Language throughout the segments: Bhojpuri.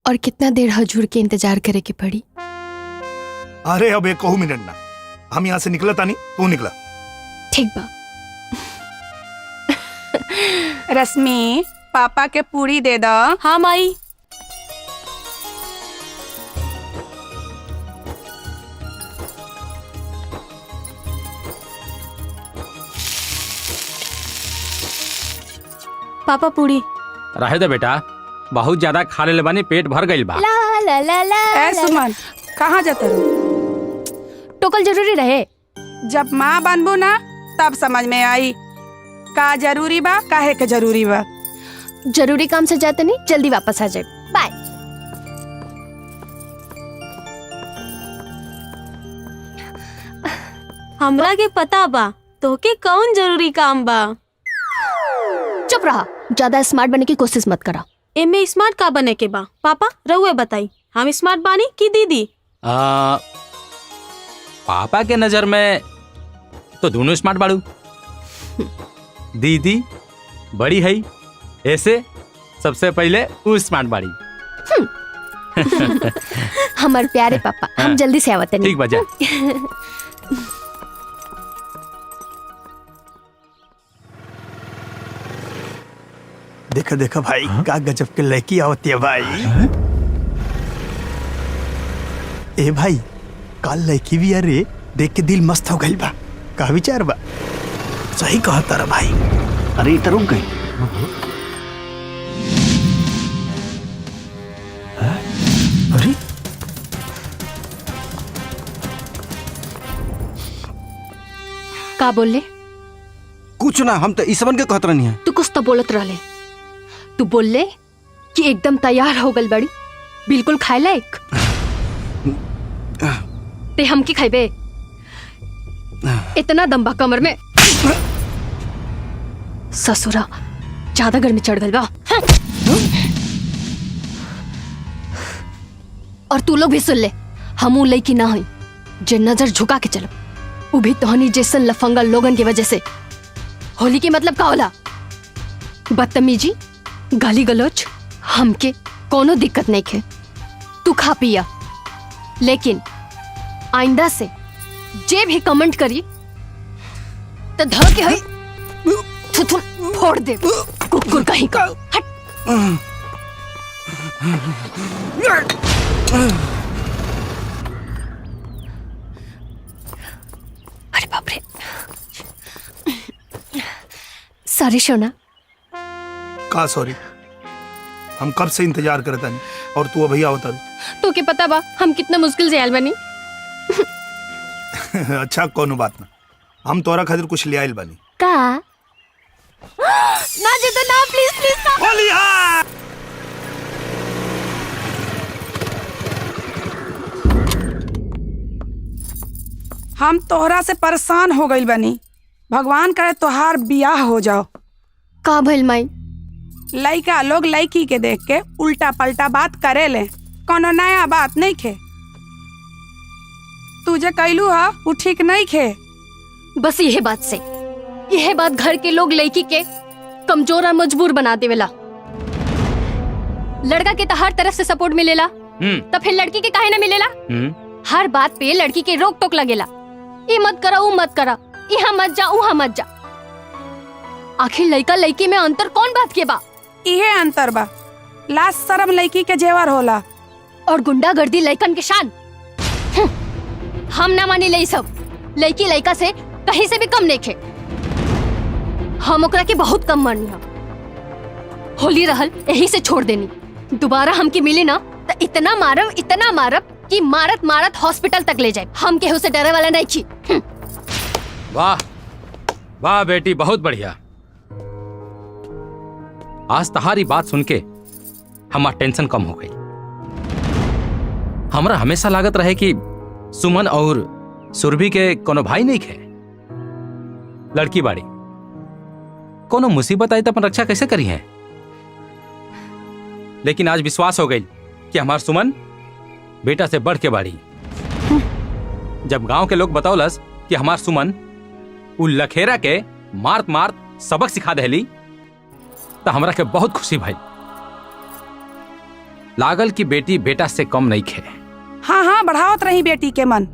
और कितना देर हजूर के इंतजार करे के पड़ी? अरे अब एक कहू मिनट ना, हम यहाँ से निकला था नहीं, तू निकला। ठीक बा। रश्मि, पापा के पूरी दे दो। हाँ माई। पापा पूरी। रहे दे बेटा, बहुत ज्यादा खा ले बानी, पेट भर गइल बा। ला ला ला ला ए सुमन, कहाँ जाते रहो? टोकल जरूरी रहे। जब माँ बनबू ना तब समझ में आई का जरूरी बा, काहे के जरूरी बा। जरूरी काम से जाते नहीं, जल्दी वापस आ जाए। बाय। हमरा के पता बा तोके कौन जरूरी काम बा। चुप रहा, ज्यादा स्मार्ट बनने की कोशिश मत करा। एमे स्मार्ट का बने के बा? पापा रहुए बताई, हम स्मार्ट बानी की दीदी? पापा के नजर में तो दोनों स्मार्ट बाड़ू। दीदी बड़ी है, ऐसे सबसे पहले वो स्मार्ट बाड़ी। हमारे प्यारे पापा, हम जल्दी से आवते नहीं। ठीक बजा। देखा देखा भाई, का गजब के लड़की आवती है भाई। ए भाई, काल लड़की भी अरे देख के दिल मस्त हो गई बा। का विचार बा? सही कहा तारा भाई। अरे इधर रुक गई। अरे का बोले? कुछ ना, हम तो इस बन के कहत रहनी है। तू कुछ तो बोलत रहले। तू बोले कि एकदम तैयार हो गल बड़ी, बिल्कुल खाए लायक। ते हम की खाइबे? इतना दम्बा कमर में। ससुरा ज्यादा गर्मी चढ़ गल बा। और तू लोग भी सुन ले, हमू लईकी ना हई जे नजर झुका के चलो। वो भी तोहनी जैसन लफंगा लोगन की वजह से। होली के मतलब का होला? बदतमीजी, गाली गलौज, हमके कोनो दिक्कत नहीं खे। तू खा पिया, लेकिन आइंदा से जे भी कमेंट करी तो धर के हई थुथुन फोड़ दे। कुकुर कहीं का। हट। अरे बाप रे। सॉरी सोना। का सॉरी? हम कब से इंतजार करता नहीं और तू अभी आवता। तो के पता बा हम कितना मुश्किल से आयल बनी। अच्छा कोनो बात ना, हम तोरा खातिर कुछ ले आइल बानी। का? ना जी तो ना, प्लीज प्लीज ना। होलिया! हम तोहरा से परेशान हो गइल बनी। भगवान करे तोहार बियाह हो जाओ। का भइल माई? लइका लोग लइकी के देख के उल्टा पलटा बात करे ले, कोनो नया बात नहीं खे। तुझे कैलू हा वो ठीक नहीं खे। बस यह बात से, यह बात घर के लोग लड़की के कमजोर और मजबूर बना देवेला। लड़का के तो हर तरफ से सपोर्ट मिलेला, तो फिर लड़की के काहे ना मिलेला? हर बात पे लड़की के रोक टोक लगेला। ये मत करा, वो मत करा, यहाँ मत जा, वहाँ मत जा। आखिर लड़का लड़की में अंतर कौन बात के बा? इहे अंतर बा, लाज शर्म लड़की के जेवर होला और गुंडागर्दी लड़कन के शान। हम ना मानी ले सब। लड़की लड़का से कहीं से भी कम नहीं खे। हम ओकरा के बहुत कम मानी हम। होली रहल यही से छोड़ देनी। दोबारा हमके मिली ना तो इतना मारब कि मारत मारत हॉस्पिटल तक ले जाए। हम केहू से डरे वाला नहीं छी। वाह वाह बेटी, बहुत बढ़िया। आज तहारी बात सुन के हमार टेंशन कम हो गई। हमरा हमेशा लागत रहे कि सुमन और सुरभि के कोनो भाई नहीं खे। लड़की बाड़ी, कोनो मुसीबत आई तो अपन रक्षा कैसे करी है। लेकिन आज विश्वास हो गई कि हमार सुमन बेटा से बढ़ के बाड़ी। जब गांव के लोग बतौलस कि हमार सुमन उ लखेरा के मार्त मार्त सबक सिखा देली तो हमरा के बहुत खुशी भाई। लागल की बेटी बेटा से कम नहीं खे। हाँ हाँ, बढ़ावत रही बेटी के मन।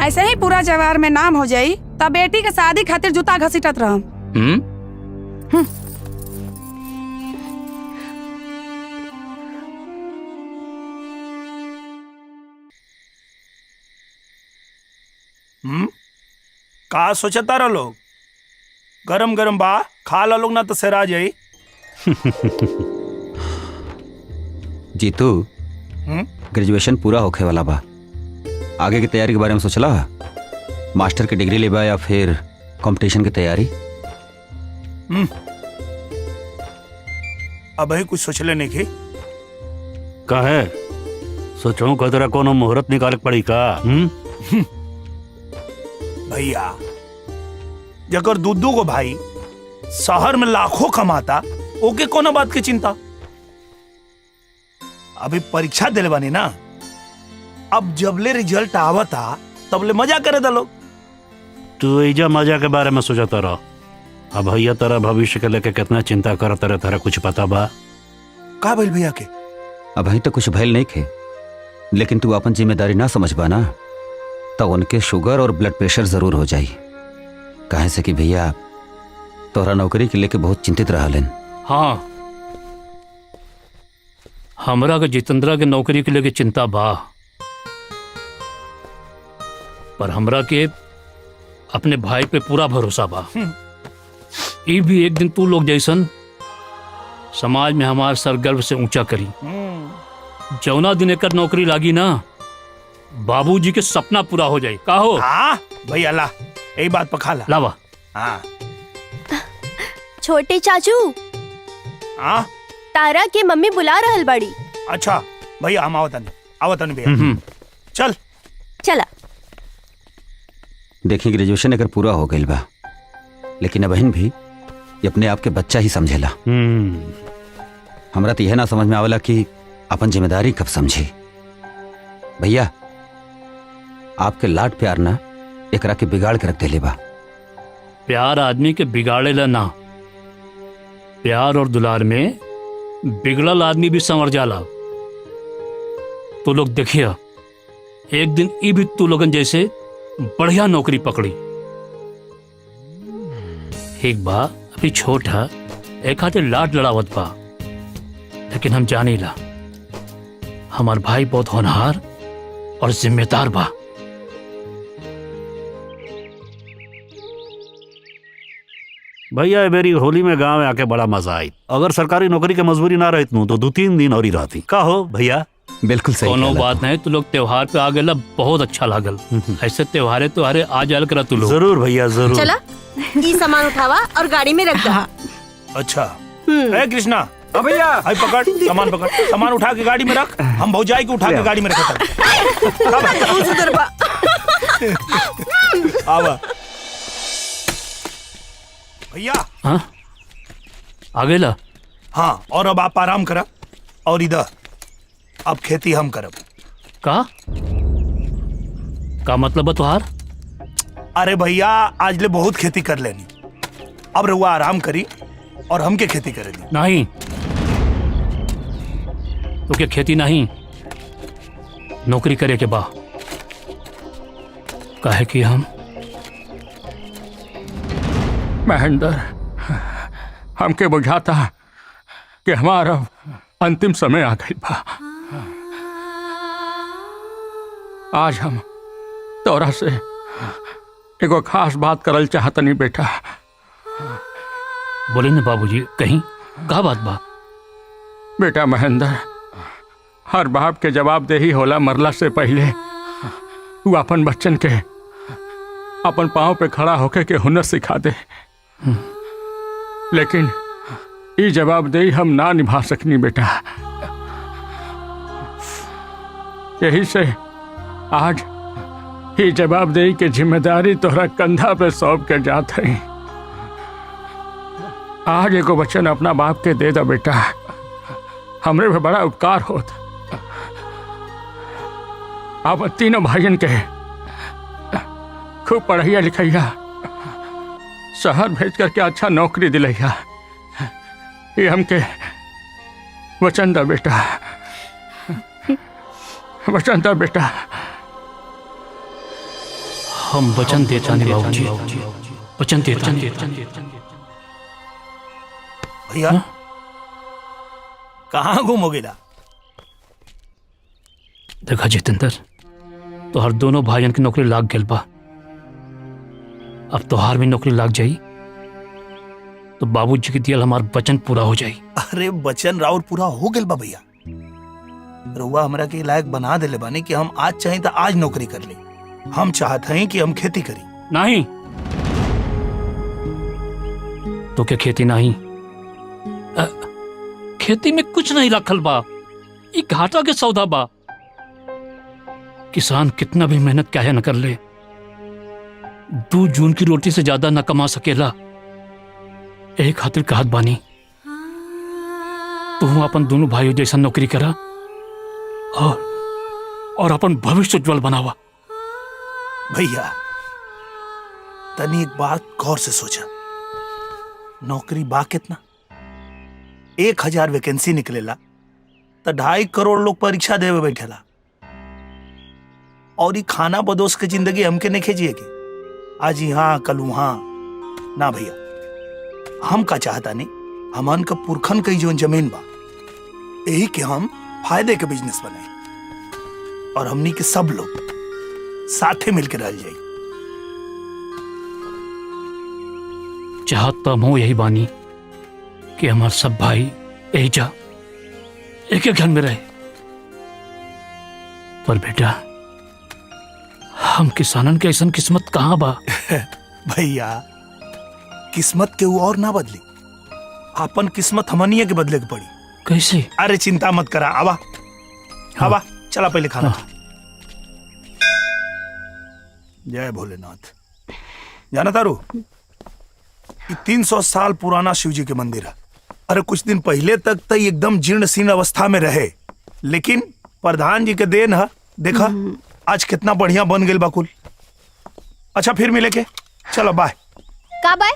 ऐसे ही पूरा जवार में नाम हो जाई तब बेटी के शादी खातिर जूता घसीटत रहम। का सोचता रह लोग? गरम गरम बा, खा ला लोग ना तो सरा जाई। जीतू, ग्रेजुएशन पूरा होखे वाला बा। आगे की तैयारी के बारे में सोचला? मास्टर की डिग्री लेबा या फिर कंपटीशन की तैयारी? अब ही कुछ सोचले नहीं की। का है सोचो का तेरा कोनो मुहूर्त निकाल पड़ी का? भैया, जगर दूधू को भाई शहर में लाखों कमाता, ओके कोनो बात की चिंता? अभी परीक्षा दिले बानी ना, अब जबले रिजल्ट आवता तबले मजा करे दा लोग। तू एजा मजा के बारे में सोचता रह। अब भैया तेरा भविष्य के लेके कितना चिंता करता रहे, तेरा कुछ पता बा? का भइल भैया के? अभी तो कुछ भइल नहीं खे, लेकिन तू अपन जिम्मेदारी ना समझ पाना तो उनके शुगर और ब्लड प्रेशर जरूर हो जाई। काहे से कि भैया तोहरा नौकरी के लेके बहुत चिंतित रहलन। हाँ, हमरा के जितेंद्रा के नौकरी के लेके चिंता बा, पर हमरा के अपने भाई पे पूरा भरोसा बा। ये भी एक दिन तू लोग जैसन समाज में हमार सर गर्व से ऊंचा करी। जौना दिन एकर नौकरी लागी ना, बाबूजी के सपना पूरा हो जाए। का हो? हाँ भैया, ला यही बात पखा ला। लावा। हाँ छोटे चाचू, हाँ तारा के मम्मी बुला रहल बड़ी। अच्छा भैया, हम आवतनी भैया। चल चला। देखी ग्रेजुएशन अगर पूरा हो गई बा, लेकिन अबहिन भी ये अपने आप के बच्चा ही समझेला। हमरा तो यह ना समझ में आवेला कि अपन जिम्मेदारी कब समझी। भैया, आपके लाड प्यार ना एकरा के बिगाड़ के रख देले बा। प्यार आदमी के बिगाड़ेला ना, प्यार और दुलार में बिगड़ल आदमी भी संवर जाला। तो लोग देखिए, एक दिन ई भी तू लोगन जैसे बढ़िया नौकरी पकड़ी। एक बा अभी छोट है, एक हाथे लाड लड़ावत बा, लेकिन हम जानी ला हमार भाई बहुत होनहार और जिम्मेदार बा। भैया मेरी होली में गांव में आके बड़ा मजा आई। अगर सरकारी नौकरी के मजबूरी ना रहती तो 2-3 दिन और ही रहती। का हो भैया? बिल्कुल सही। कोनो बात नहीं, तू लोग त्योहार पे आ गए, बहुत अच्छा लागल। ऐसे त्योहारे आ जाल करा तू लोग। जरूर भैया जरूर। चला ये सामान उठावा और गाड़ी में रख दो। अच्छा ए कृष्णा, भैया आई पकड़, सामान पकड़, सामान उठा के गाड़ी में रख। हम भौजाई को उठा के गाड़ी में रखता। आवा भैया। हाँ आ गए। हाँ, और अब आप आराम करा और इधर अब खेती हम करब। का मतलब है तुहार? अरे भैया, आज ले बहुत खेती कर लेनी, अब रहुआ आराम करी और हमके खेती करेगी। नहीं, तो क्या खेती नहीं, नौकरी करे के बा। काहे कि हम महेंद्र, हमके बुझाता कि हमारा अंतिम समय आ गई बा। आज हम तोरा से एगो खास बात करल चाहतनी बेटा। बोले न बाबूजी, कहीं का बात बा? बेटा महेंद्र, हर बाप के जवाबदेही होला मरला से पहले तू अपन बच्चन के अपन पाँव पे खड़ा होके के हुनर सिखा दे। लेकिन ये जवाबदेही हम ना निभा सकनी बेटा। यही से आज ये जवाबदेही के जिम्मेदारी तोहरा कंधा पे सौंप के जात है। आज एगो वचन अपना बाप के दे दा बेटा, हमरे पे बड़ा उपकार होत। आप तीनों भाइयन के खूब पढ़ैया लिखैया, शहर भेज करके अच्छा नौकरी दिलैया। ये हमके वचन दा बेटा, वचन दा बेटा। हम वचन देता नहीं बाबूजी, वचन देता नहीं। भैया कहाँ घूमोगे ला? देखा जितेंद्र, तोहर दोनों भाइयन की नौकरी लाग गल बा। अब तोहार भी नौकरी लाग जाई तो बाबूजी के दियल हमार वचन पूरा हो जाई। अरे वचन राउर पूरा हो गल बा भैया। रउआ हमरा के लायक बना देले बानी कि हम आज चाहे तो आज नौकरी कर ले। हम चाहते हैं कि हम खेती करी। नहीं तो क्या खेती नहीं? खेती में कुछ नहीं रखल बा, ये घाटा के सौदा बा। किसान कितना भी मेहनत काहे न कर ले, 2 जून की रोटी से ज्यादा न कमा सकेला। यही खातिर कहत बानी तू अपन दोनों भाइयों जैसा नौकरी करा और अपन भविष्य उज्जवल बनावा। भैया तनी एक बात गौर से सोचा, नौकरी बा कितना? 1000 वैकेंसी निकलेला तो 2.5 करोड़ लोग परीक्षा देवे बैठेला। और ये खाना बदोस के जिंदगी हमके नहीं खेजिए के आज यहाँ कल वहां ना। भैया हम का चाहता नहीं, हमन का पुरखन कई जो जमीन बा यही के हम फायदे के बिजनेस बनाए और हमनी के सब लोग साथे मिलकर रह जाए। चाहत तो हम यही बानी कि हमारे सब भाई यही जा एक घर में रहे। पर बेटा हम किसानन के ऐसा किस्मत कहाँ बा? भैया किस्मत के वो और ना बदली, अपन किस्मत हमनिया के बदले के पड़ी। कैसे? अरे चिंता मत करा, आवा आवा चला पहले खाना। जय भोलेनाथ। जाना तारू, 300 साल पुराना शिव जी के मंदिर है। अरे कुछ दिन पहले तक तो एकदम जीर्ण शीर्ण अवस्था में रहे, लेकिन प्रधान जी के देन है, देखा आज कितना बढ़िया बन गई बाकुल। अच्छा फिर मिले के, चलो बाय। का बाय?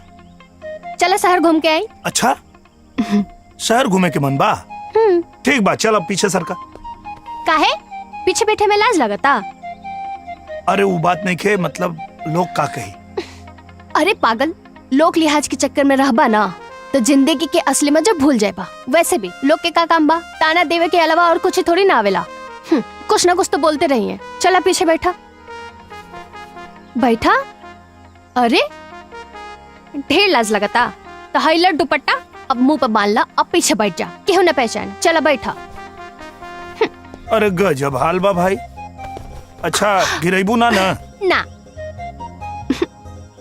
चलो शहर घूम के आई। अच्छा शहर घूमे के मन बा? ठीक बा, चल अब पीछे सरका। काहे? पीछे बैठे में लाज लगता? अरे वो बात नहीं खे, मतलब लोग का कही। अरे पागल, लोक लिहाज के चक्कर में रहबा ना तो जिंदगी के असली मजा भूल जाएबा। वैसे भी लोग के का काम बा? ताना देवे के अलावा और कुछ थोड़ी ना आवेला। कुछ ना कुछ तो बोलते रही है। चला पीछे बैठा बैठा। अरे ढेर लाज लगता तो हाइलर दुपट्टा अब मुंह पर बांध ला, अब पीछे बैठ जा, केहू न पहचान। चला बैठा। अरे गजब हाल बा भाई। अच्छा गिरेबू ना ना? ना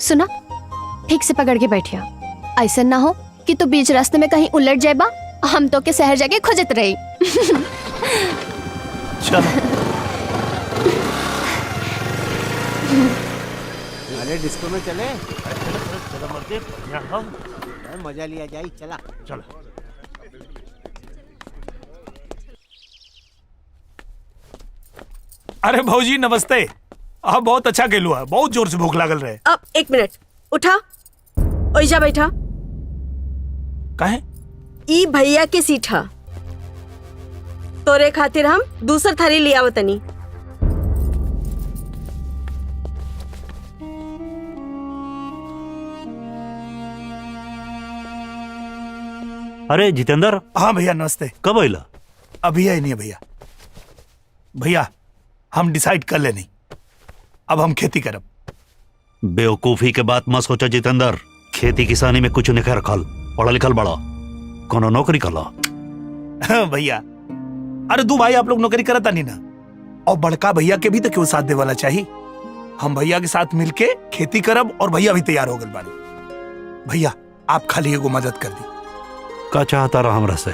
सुना, ठीक से पकड़ के बैठिया, ऐसा ना हो कि तू बीच रास्ते में कहीं उलट जाएबा, हम तो के शहर जाके खोजत रही। चलो। अरे डिस्को में चले? मजा लिया जाए, चला चलो। अरे भौजी नमस्ते। आप बहुत अच्छा खेलू है, बहुत जोर से भूख लागल रहे। अब 1 मिनट, उठा ओइजा बैठा। काहे? ई भैया के सीट हा, तोरे खातिर हम दूसर थाली ले आवतनी। अरे जितेंद्र। हाँ भैया नमस्ते। कब आइला? अभी आई नहीं है भैया। भैया हम डिसाइड कर ले नहीं, अब हम खेती करब। बेवकूफी के बात मत सोचा जितेंद्र, खेती किसानी में कुछ नहीं रखल, पढ़ा लिखल बड़ा, कोनो नौकरी कर ला। भैया अरे 2 भाई आप लोग नौकरी करता नहीं ना, और बड़का भैया के भी तो क्यों साथ दे वाला चाहिए। हम भैया के साथ मिलके खेती करब और भैया भी तैयार हो गए बानी। भैया आप खाली एगो मदद कर दी। का चाहता रहा हमरा से?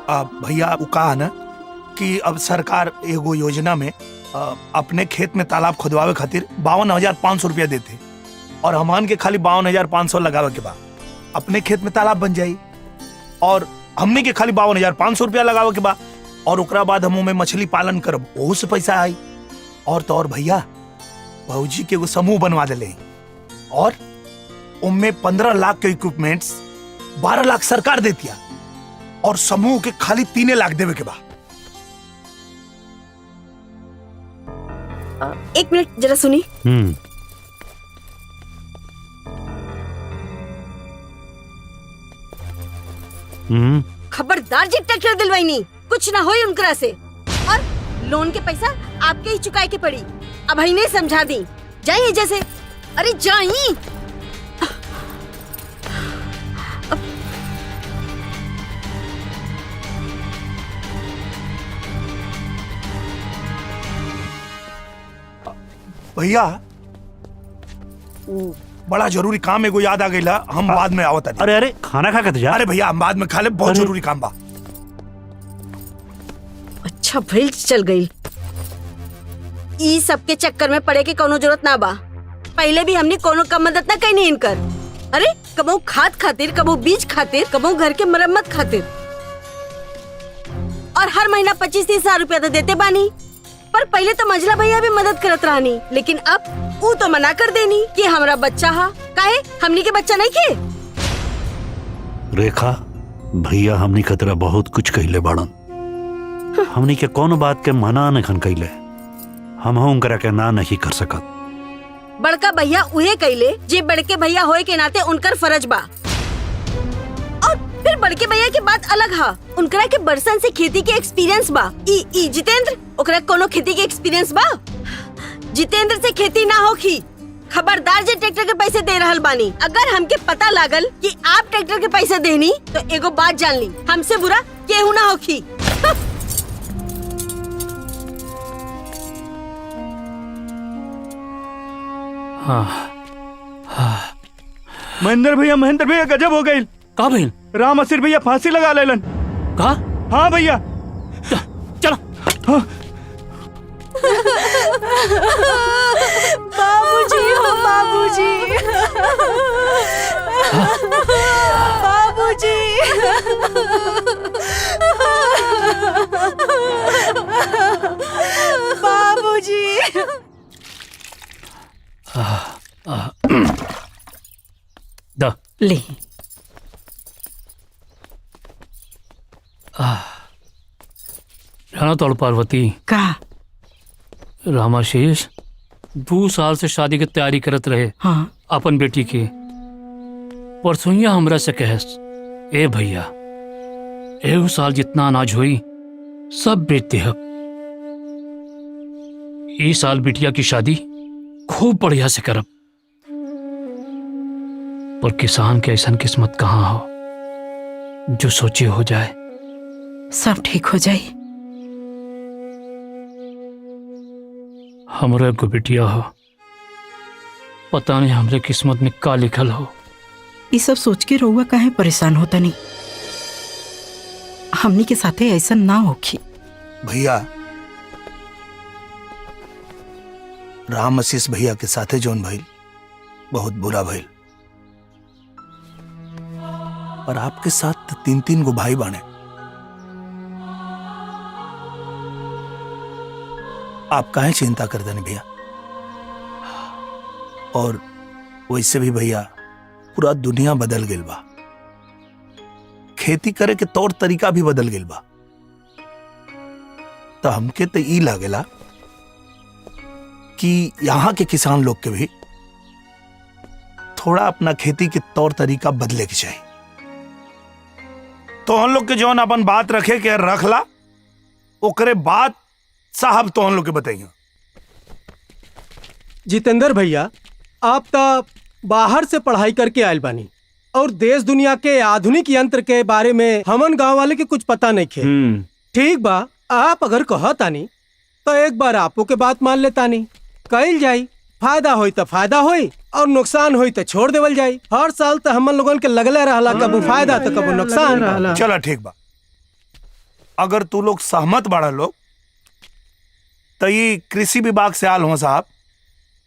भैया वो कहा ना कि अब सरकार एगो योजना में अपने खेत में तालाब खुदवावे खातिर 52,500 रुपया देते, और हमान के खाली 52,500 लगावे के बाद अपने खेत में तालाब बन जाई, और हमने के खाली 52,500 रुपया लगावे के बाद, और ओकरा बाद हम में मछली पालन करब, ओहू से पैसा आई। और तो और भैया भौजी के एगो समूह बनवा दिले, और उनमें 15 लाख के इक्विपमेंट्स 12 लाख सरकार देतिया, और समूह के खाली 3 लाख देवे के बाद। 1 मिनट जरा सुनी। खबरदार जी ट्रैक्टर दिलवाई नहीं, कुछ ना होई उनकरा से। और लोन के पैसा आपके ही चुकाए के पड़ी। अब ही नहीं समझा दी, जाइए जैसे। अरे जाइए। भैया बड़ा जरूरी काम एगो याद आ गइला, हम बाद में आवत। अरे अरे खाना खा के जा। अरे भैया हम बाद में खा ले, बहुत जरूरी काम बा। अच्छा भइल चल गई। ई सब के चक्कर में पड़े के कोनो जरूरत ना बा। पहले भी हमने कोनो कम मदद ना कहीं इनकर। अरे कबो खाद खातिर, कबो बीज खातिर, कबो घर के मरम्मत खातिर, और हर महीना 25-30 हजार रुपया तो देते बानी। पर पहले तो मंझला भैया भी मदद करत रहनी, लेकिन अब वो तो मना कर देनी कि हमारा बच्चा हा, काहे हमनी के बच्चा नहीं खे। रेखा भैया हमनी खतरा बहुत कुछ कहले बाड़न। हमनी के कौन बात के मना नहीं कैले, हम उनकरा के ना नहीं कर सकत। बड़का भैया उहे कैले जे बड़के भैया होए के नाते उनकर फर्ज बा। और फिर बड़के भैया की बात अलग हा, उनकरा के बरसन से खेती के एक्सपीरियंस बा। ई जितेंद्र, ओकरा कोनो खेती के एक्सपीरियंस बा? जितेंद्र से खेती ना होखी। खबरदार जे ट्रैक्टर के पैसे दे रहल बानी। अगर हमके पता लागल कि आप ट्रैक्टर के पैसे देनी, तो एगो बात जान ली, हमसे बुरा केहू ना होखी। महेंद्र भैया गजब हो गई। का भइल? राम असीर भैया फांसी लगा लेलन। का? हाँ भैया। चलो। बाबूजी हो बाबूजी। बाबूजी। बाबूजी। द ले। जाना तोड़ पार्वती का रामाशीष 2 साल से शादी की तैयारी करत रहे। हाँ। अपन बेटी के परसोइया हमरा से कहस, ए भैया एहू साल जितना अनाज हुई सब बेच देहब। ई साल बिटिया की शादी खूब बढ़िया से करब। पर किसान के ऐसा किस्मत कहाँ हो जो सोचे हो जाए। सब ठीक हो जाए। हमरे को बिटिया हो, पता नहीं हमरे किस्मत में का लिखल हो। ये सब सोच के रउआ काहे परेशान होता नहीं। हमनी के साथे ऐसा ना होखी। भैया राम आशीष भैया के साथे जोन भइल बहुत बुरा भइल। और आपके साथ 3-3 गो भाई बाने। आप काहे चिंता कर देने भैया। और वैसे भी भैया पूरा दुनिया बदल गेल बा, खेती करे के तौर तरीका भी बदल गेल बा। तो हमके तो ई लागेला कि यहाँ के किसान लोग के भी थोड़ा अपना खेती के तौर तरीका बदले के चाहिए। तो हम लोग के जौन अपन बात रखे के रखला, ओकरे बाद साहब तो हम लोग के बताइए। जितेंद्र भैया आप तो बाहर से पढ़ाई करके आयल बानी और देश दुनिया के आधुनिक यंत्र के बारे में हमन गांव वाले के कुछ पता नहीं खे। ठीक बा, आप अगर कहतानी तो एक बार आपो के बात मान लेतानी, कइल जाई। फायदा होई तो फायदा होई और नुकसान होई तो छोड़ देवल जाई। हर साल तो हमन लोगन के लगले रहला, कबू फायदा तो कबू नुकसान। चला ठीक बा, अगर तू लोग सहमत बाड़ा लोग तो ये कृषि विभाग से आल हुआ साहब,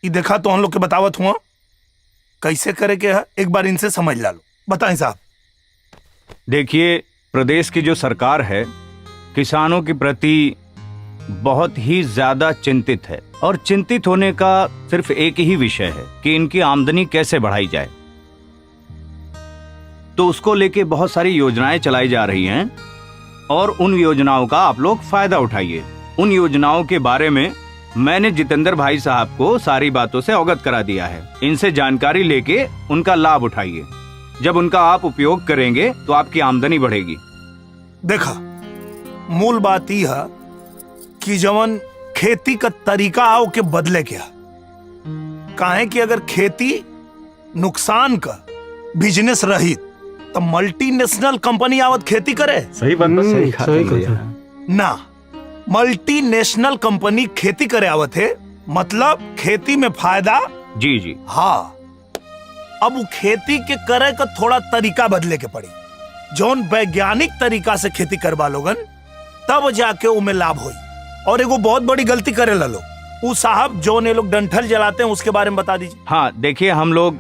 ये देखा तो हम लोग के बतावत हुआ कैसे करे के है। एक बार इनसे समझ ला लो, बताएं साहब। देखिए, प्रदेश की जो सरकार है किसानों के प्रति बहुत ही ज्यादा चिंतित है और चिंतित होने का सिर्फ एक ही विषय है कि इनकी आमदनी कैसे बढ़ाई जाए। तो उसको लेके बहुत सारी योजनाएं चलाई जा रही हैं और उन योजनाओं का आप लोग फायदा उठाइए। उन योजनाओं के बारे में मैंने जितेंद्र भाई साहब को सारी बातों से अवगत करा दिया है। इनसे जानकारी लेके उनका लाभ उठाइए। जब उनका आप उपयोग करेंगे तो आपकी आमदनी बढ़ेगी। देखा, मूल बात यह है कि जवन खेती का तरीका आओ के बदले क्या, काहे कि अगर खेती नुकसान का बिजनेस रही तो मल्टीनेशनल कंपनी आवत खेती करे। सही बात, सही ना, मल्टीनेशनल कंपनी खेती करे आवत है, मतलब खेती में फायदा। जी जी हाँ, अब वो खेती के करे का थोड़ा तरीका बदले के पड़ी। जौन वैज्ञानिक तरीका से खेती करवा लोगन तब जाके उमें लाभ होई। और एगो बहुत बड़ी गलती करे ला लोग, वो साहब जो ने लोग डंठल जलाते हैं उसके बारे में बता दीजिए। हाँ, देखिए, हम लोग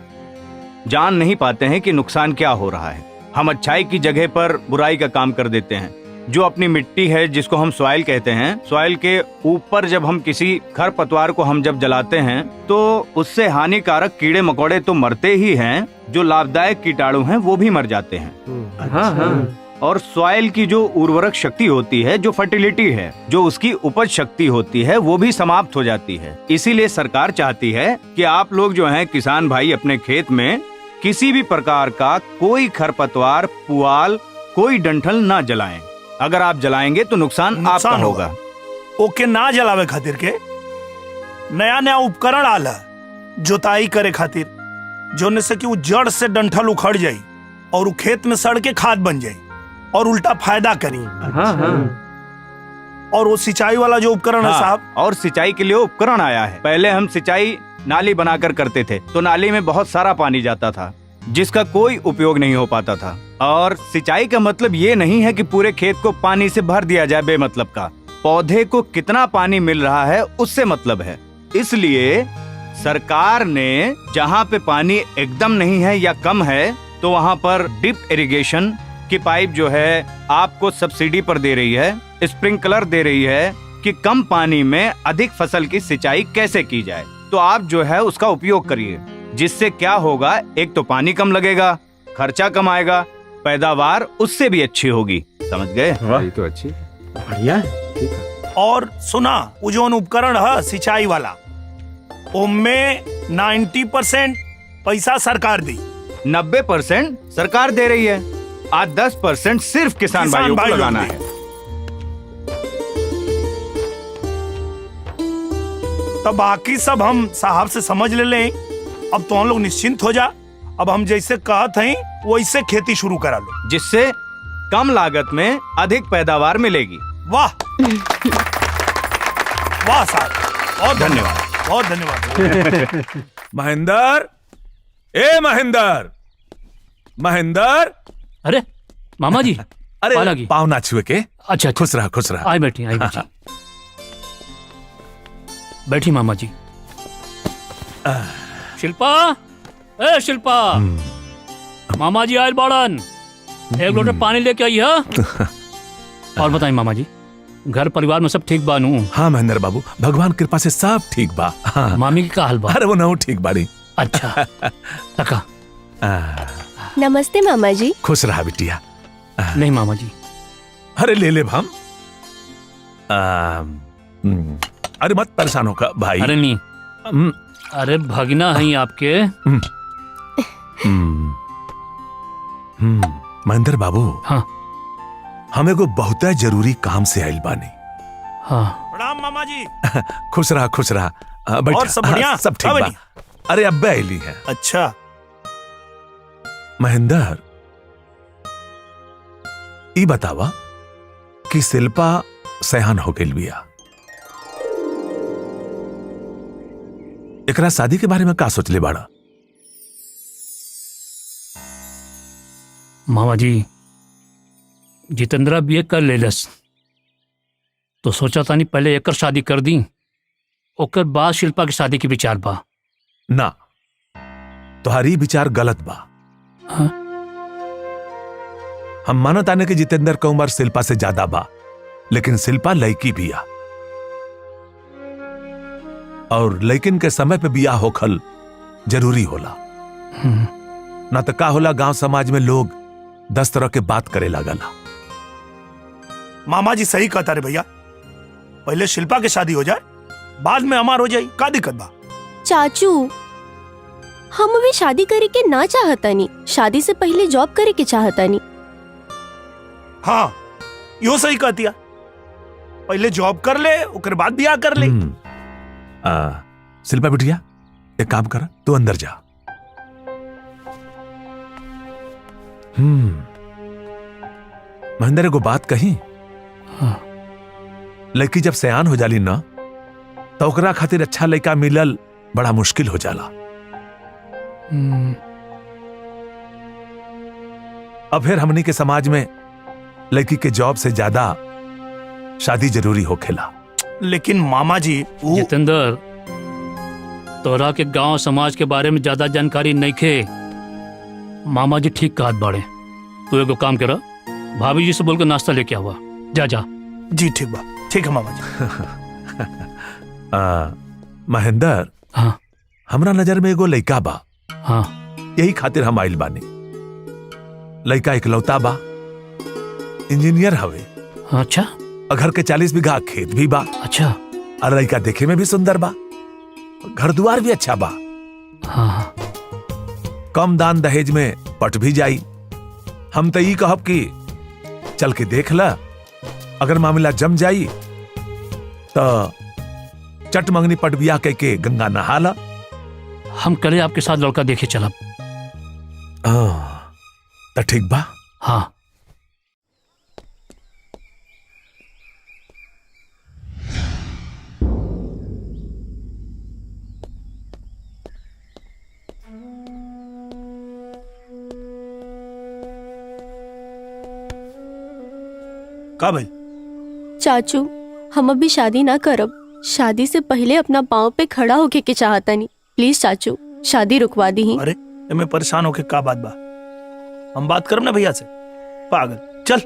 जान नहीं पाते हैं कि नुकसान क्या हो रहा है। हम अच्छाई की जगह पर बुराई का काम कर देते हैं। जो अपनी मिट्टी है, जिसको हम सॉइल कहते हैं, सॉइल के ऊपर जब हम किसी खरपतवार को हम जब जलाते हैं तो उससे हानिकारक कीड़े मकोड़े तो मरते ही हैं, जो लाभदायक कीटाणु हैं वो भी मर जाते हैं। हाँ हाँ। और सॉइल की जो उर्वरक शक्ति होती है, जो फर्टिलिटी है, जो उसकी उपज शक्ति होती है, वो भी समाप्त हो जाती है। इसीलिए सरकार चाहती है कि आप लोग जो हैं किसान भाई अपने खेत में किसी भी प्रकार का कोई खरपतवार, पुआल, कोई डंठल ना जलाएं। अगर आप जलाएंगे तो नुकसान आपका होगा। ओके, ना जलावे खातिर के नया नया उपकरण आला जोताई करे खातिर, जोने से कि वो जड़ से डंठल उखड़ जाई और वो खेत में सड़ के खाद बन जाई और उल्टा फायदा करी। हाँ हाँ। और वो सिंचाई वाला जो उपकरण है साहब, और सिंचाई के लिए उपकरण आया है। पहले हम सिंचाई नाली बनाकर करते थे तो नाली में बहुत सारा पानी जाता था जिसका कोई उपयोग नहीं हो पाता था। और सिंचाई का मतलब ये नहीं है कि पूरे खेत को पानी से भर दिया जाए बेमतलब का। पौधे को कितना पानी मिल रहा है उससे मतलब है। इसलिए सरकार ने जहाँ पे पानी एकदम नहीं है या कम है तो वहाँ पर डिप इरिगेशन की पाइप जो है आपको सब्सिडी पर दे रही है, स्प्रिंकलर दे रही है कि कम पानी में अधिक फसल की सिंचाई कैसे की जाए। तो आप जो है उसका उपयोग करिए, जिससे क्या होगा, एक तो पानी कम लगेगा, खर्चा कम आएगा, पैदावार उससे भी अच्छी होगी। समझ गए? ये तो अच्छी, बढ़िया है। और सुना, वो जो उपकरण है सिंचाई वाला, उनमें 90% पैसा सरकार दी, 90% सरकार दे रही है, आज 10% सिर्फ किसान भाइयों को लगाना है। तब बाकी सब हम साहब से समझ ले लें। अब तो हम लोग निश्चिंत हो जा। अब हम जैसे कहत हैं वैसे खेती शुरू करा लो, जिससे कम लागत में अधिक पैदावार मिलेगी। वाह वाह साहब, बहुत धन्यवाद, बहुत धन्यवाद। महेंद्र, ए महेंद्र, महेंद्र। अरे मामा जी, अरे पाँव ना छुए के। अच्छा, खुश रहा, खुश रहा। आई बैठी बैठी मामा जी। शिल्पा, ए शिल्पा, मामा जी आयल बाड़न, एक लोटे पानी लेके आई है। और बताइए मामा जी, घर परिवार में सब ठीक बानू? हाँ महेंद्र बाबू, भगवान कृपा से सब ठीक बा। हाँ। मामी की का हाल बा? अरे वो ना ठीक बाड़ी। अच्छा तका। नमस्ते मामा जी। खुश रहा बिटिया। नहीं मामा जी। अरे ले ले हम। अरे मत परेशान हो का भाई। अरे नहीं, अरे भगना है आपके। महेंद्र बाबू। हाँ। हमें को बहुत जरूरी काम से आइल बानी। हाँ। प्रणाम मामा जी। खुश रहा, खुश रहा। और सब बढ़िया? सब ठीक बा। अरे अब्बे आइली है। अच्छा महेंद्र, ई बतावा कि शिल्पा सयान हो गई बिया, एकरा शादी के बारे में का सोचले बाड़ा? मामा जी, जितेंद्रा बीए कर लेलस तो सोचा था नहीं पहले एकर शादी कर दी, ओकर बाद शिल्पा की शादी के विचार बा। ना, तुम्हारी विचार गलत बा। हाँ? हम मानत आने के जितेंद्र का उम्र शिल्पा से ज्यादा बा, लेकिन शिल्पा लड़की बिया और लड़किन के समय पे बिया होखल जरूरी होला। ना तो का होला, गांव समाज में लोग 10 तरह के बात करे लागला। मामा जी सही कहता रे भैया, पहले शिल्पा के शादी हो जाए, बाद में हमार हो जाए, का दिक्कत बा? चाचू हम भी शादी करे के ना चाहतानी, शादी से पहले जॉब करे के चाहतानी। हाँ यो सही कहतिया, पहले जॉब कर ले उसके बाद ब्याह कर ले। शिल्पा बिटिया एक काम कर, तू अंदर जा। महेंद्र को बात कही, लड़की जब सयान हो जाली ना तो ओकरा खातिर अच्छा लड़का मिलल बड़ा मुश्किल हो जाला। अब फिर हमनी के समाज में लड़की के जॉब से ज्यादा शादी जरूरी हो खेला। लेकिन मामा जी जितेंद्र, तोरा के गांव समाज के बारे में ज्यादा जानकारी नहीं खे। मामा जी ठीक कहत बाड़े, तू एगो काम करा, भाभी जी से बोल के नाश्ता लेके आवा। जा जा। जी ठीक बा, ठीक है मामा जी। महेंद्र, हाँ हमरा नजर में एगो लड़का बा। हाँ यही खातिर हम आइल बानी। लड़का इकलौता बा, इंजीनियर हवे। अच्छा। घर के 40 बीघा खेत भी बा। अच्छा। और लड़का देखे में भी सुंदर बा, घर द्वार भी अच्छा बा। हाँ। कम दान दहेज में पट भी जाई। हम तो ये कहब कि चल के देख ला, अगर मामला जम जाई तो चट मंगनी पट बिया कह के गंगा नहा ला। हम कल आपके साथ लड़का देखे चलब। तो ठीक बा। हाँ। का भाई? चाचू हम अभी शादी ना करब, शादी से पहले अपना पाँव पे खड़ा होके के चाहतानी। प्लीज चाचू शादी रुकवा दी। अरे मैं परेशान होके का बात बा, हम बात करब ना भैया से। पागल, चल।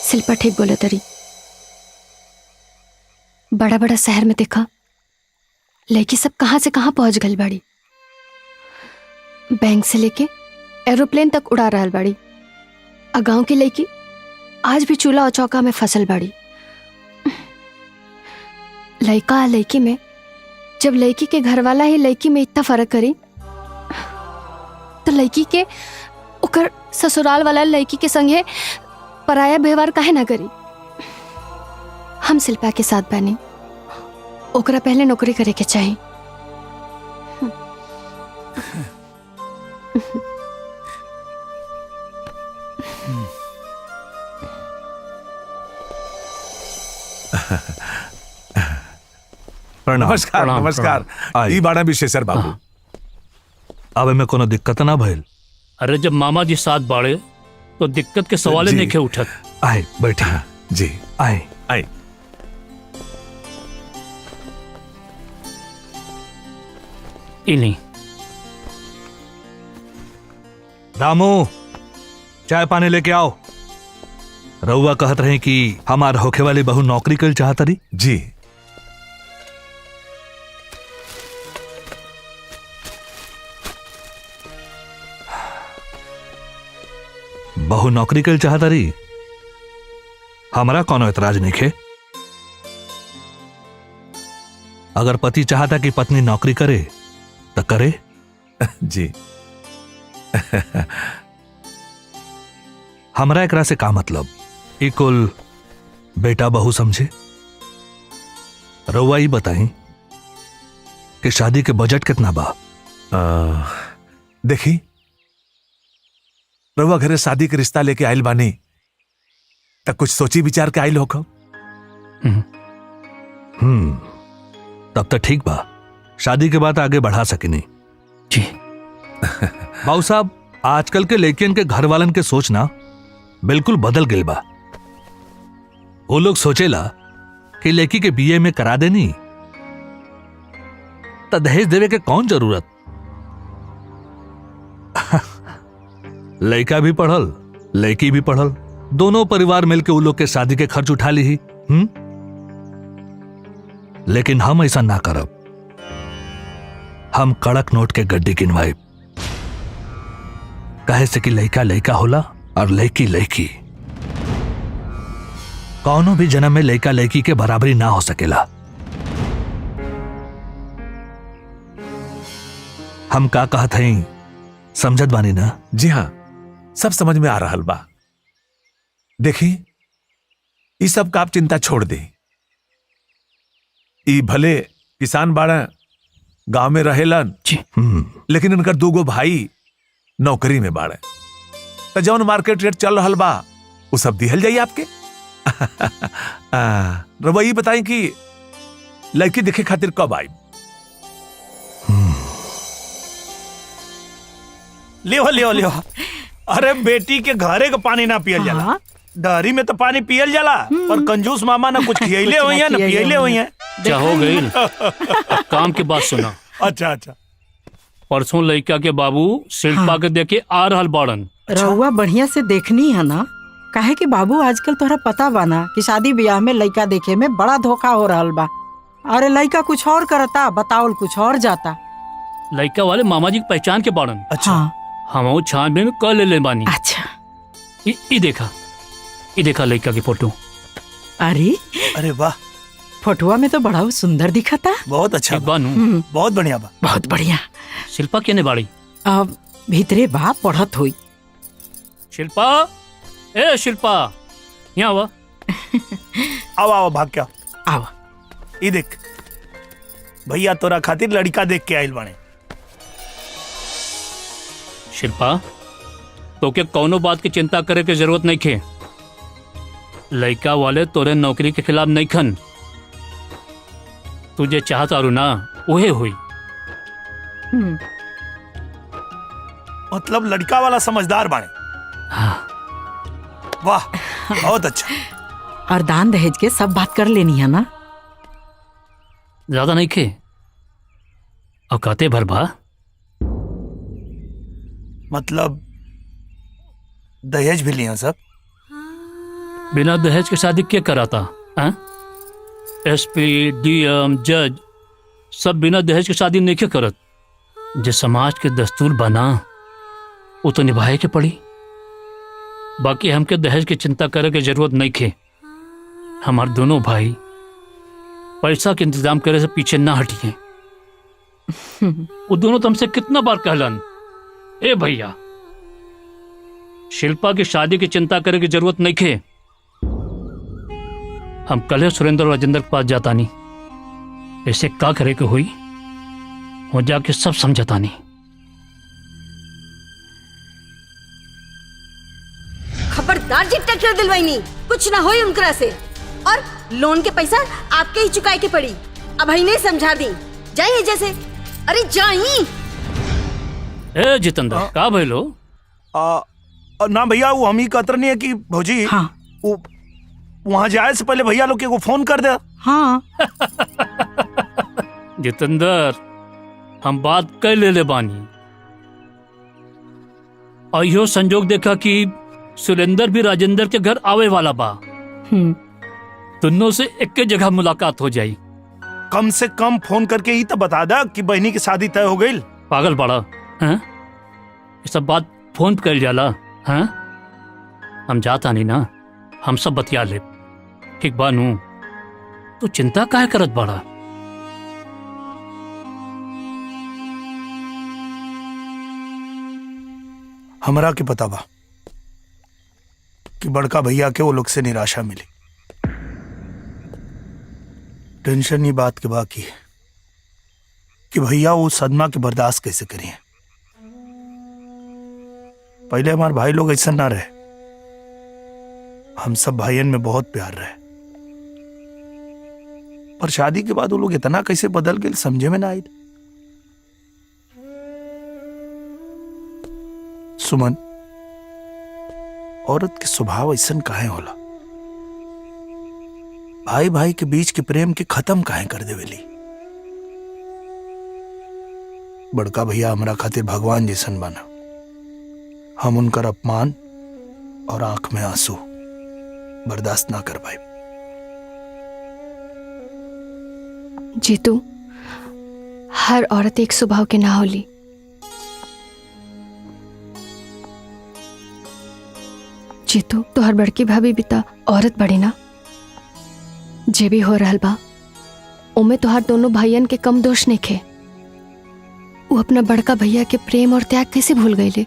शिल्पा ठीक बोले तरी। बड़ा बड़ा शहर में देखा लड़की सब कहां से कहां पहुंच गई बाड़ी। बैंक से लेके एरोप्लेन तक उड़ा रहल बाड़ी। आ गांव की लड़की आज भी चूल्हा और चौका में फसल बाड़ी। लड़का लड़की में जब लड़की के घर वाला ही लड़की में इतना फर्क करी तो लड़की के ओकर ससुराल वाला लड़की के संगे पराया व्यवहार काहे ना करी। हम शिल्पा के साथ बने, ओकरा पहले नौकरी करे के चाहिए। नमस्कार। प्रणाम, नमस्कार। ई बाड़ा विशेषर बाबू। अब में कोनो दिक्कत ना भइल? अरे जब मामा जी साथ बाड़े तो दिक्कत के सवाल नहीं खे उठत। आए बैठे। जी आए आए। नहीं रामू, चाय पानी लेके आओ। रउआ कहत रहे कि हमार होखे वाली बहू नौकरी कर चाहत रही। जी। बहू नौकरी कर चाहत रही, हमारा कोनो एतराज नहीं खे। अगर पति चाहता कि पत्नी नौकरी करे तो करे। जी। हमरा एकरा से का मतलब? ई कुल बेटा बहू समझे। रउआ ई बताई कि शादी के बजट कितना बा? देखी, रउआ घरे शादी के रिश्ता लेके आइल बानी तब कुछ सोची विचार के आइल होखो। तब तो ठीक बा, शादी के बाद आगे बढ़ा सकिनी। जी। बाबू साहब, आजकल के लड़कियन के घर वालन के सोचना बिल्कुल बदल गई बा। वो लोग सोचेला कि लड़की के बीए में करा देनी तो दहेज देवे के कौन जरूरत। लड़का भी पढ़ल, लड़की भी पढ़ल, दोनों परिवार मिलके उन लोग के शादी के खर्च उठा ली ही। लेकिन हम ऐसा ना करब। हम कड़क नोट के गड्डी किनवाई। कहे से कि लड़का लड़का होला और लड़की लड़की। कौनो भी जन्म में लड़का लड़की के बराबरी ना हो सकेला। हम का कहत हई समझत बानी ना? जी हाँ, सब समझ में आ रहा बा। देखी, ई सब का आप चिंता छोड़ दे। ई भले किसान बाड़ा, गांव में रहेलन, लेकिन इनकर दूगो भाई नौकरी में बाड़े। तो जौन मार्केट रेट चल रहा बा वो सब दिहल जाइए आपके। रवा ये बताई कि लड़की देखे खातिर कब आई? लियो लियो लियो। अरे बेटी के घरे का पानी ना पियल जाला, डहरी में तो पानी पियल जाला, पर कंजूस मामा ना कुछ खियले हुई है ना पियले हुई है। क्या हो गई? काम की बात सुना। अच्छा अच्छा। परसों लड़का के बाबू शिल्पा के देखे आ रहल बाड़न। रहुआ बढ़िया से देखनी है ना, काहे कि बाबू आजकल तोहरा पता बा ना कि शादी ब्याह में लड़का देखे में बड़ा धोखा हो रहल बा। अरे लड़का कुछ और करता, बतावल कुछ और जाता। लड़का वाले मामा जी की पहचान के बाड़न। अच्छा। हम छानबीन कर ले बानी। अच्छा। ई देखा लड़का की फोटो। अरे अरे वाह, फोटोआ में तो बड़ा सुंदर दिखा था। बहुत अच्छा बानू, बहुत बढ़िया बा। बहुत बढ़िया। शिल्पा केने बाड़ी? अब भीतरे बा पढ़त हुई। शिल्पा, ए शिल्पा, यहाँ आवा। आओ आओ, भाग क्या आओ। ये देख, भैया तोरा खातिर लड़का देख के आइल बाने। शिल्पा, तो क्या कौनो बात की चिंता करे की जरूरत नहीं खे। लड़का वाले तोरे नौकरी के खिलाफ नहीं खन। तुझे चाहता रू ना उहे हुई। मतलब लड़का वाला समझदार बाने। हाँ। वाह, बहुत अच्छा। और दान दहेज के सब बात कर लेनी है ना? ज्यादा नहीं खे, औकाते भर बा। मतलब दहेज भी लिया सब? बिना दहेज के शादी क्या कराता? एसपी, डीएम, जज सब बिना दहेज के शादी नहीं करत। जो समाज के दस्तूर बना वो तो निभाए के पड़ी। बाकी हमके दहेज की चिंता करे की जरूरत नहीं खे। हमारे दोनों भाई पैसा के इंतजाम करे से पीछे ना हटिए। वो दोनों तो हमसे कितना बार कहलन, ए भैया शिल्पा की शादी की चिंता करे की जरूरत नहीं खे। हम कल सुरेंद्र और राजेंद्र के पास जाता नहीं। ऐसे का करे के हुई हो जाके सब समझता नहीं। खबरदार जी, ट्रैक्टर दिलवाई नहीं, कुछ ना होई उनकरा से। और लोन के पैसा आपके ही चुकाए के पड़ी। अब ही नहीं समझा दी, जाइए जैसे। अरे जाइए। ए जितेंद्र, का भइलो? ना भैया, वो हम ही कतर नहीं है कि भौजी। हाँ। वो वहाँ जाए से पहले भैया लोग के को फोन कर दे। हाँ। जितेंद्र, हम बात कर ले बानी। और यो संजोग देखा कि सुरेंद्र भी राजेंद्र के घर आवे वाला बा। दोनों से एक के जगह मुलाकात हो जाई। कम से कम फोन करके ही तो बता दा कि बहनी की शादी तय हो गई। पागल बड़ा हैं? ये सब बात फोन पे कर जाला हैं? हम जाता नहीं ना, हम सब बतिया ले। ठीक बानू, तो चिंता काहे करत बड़ा? हमरा के पता बा कि बड़का भैया के वो लोग से निराशा मिली। टेंशन ये बात के बाकी है कि भैया वो सदमा के बर्दाश्त कैसे करिए। पहले हमारे भाई लोग ऐसा ना रहे, हम सब भाइयन में बहुत प्यार रहे, पर शादी के बाद वो लोग इतना कैसे बदल गए समझे में ना आई। सुमन, औरत के स्वभाव ऐसा काहे होला? भाई भाई के बीच के प्रेम के खत्म काहे कर देवेली? बड़का भैया हमरा खातिर भगवान जैसन बना। हम उनकर अपमान और आंख में आंसू बर्दाश्त ना कर पाए। जीतू, हर औरत एक स्वभाव के ना होली। जीतू तोहर बड़की भाभी भी त औरत बड़ी ना। जे भी हो रहल बा ओमे तोहार दोनों भाइयन के कम दोष नहीं खे। वो अपना बड़का भैया के प्रेम और त्याग कैसे भूल गईले।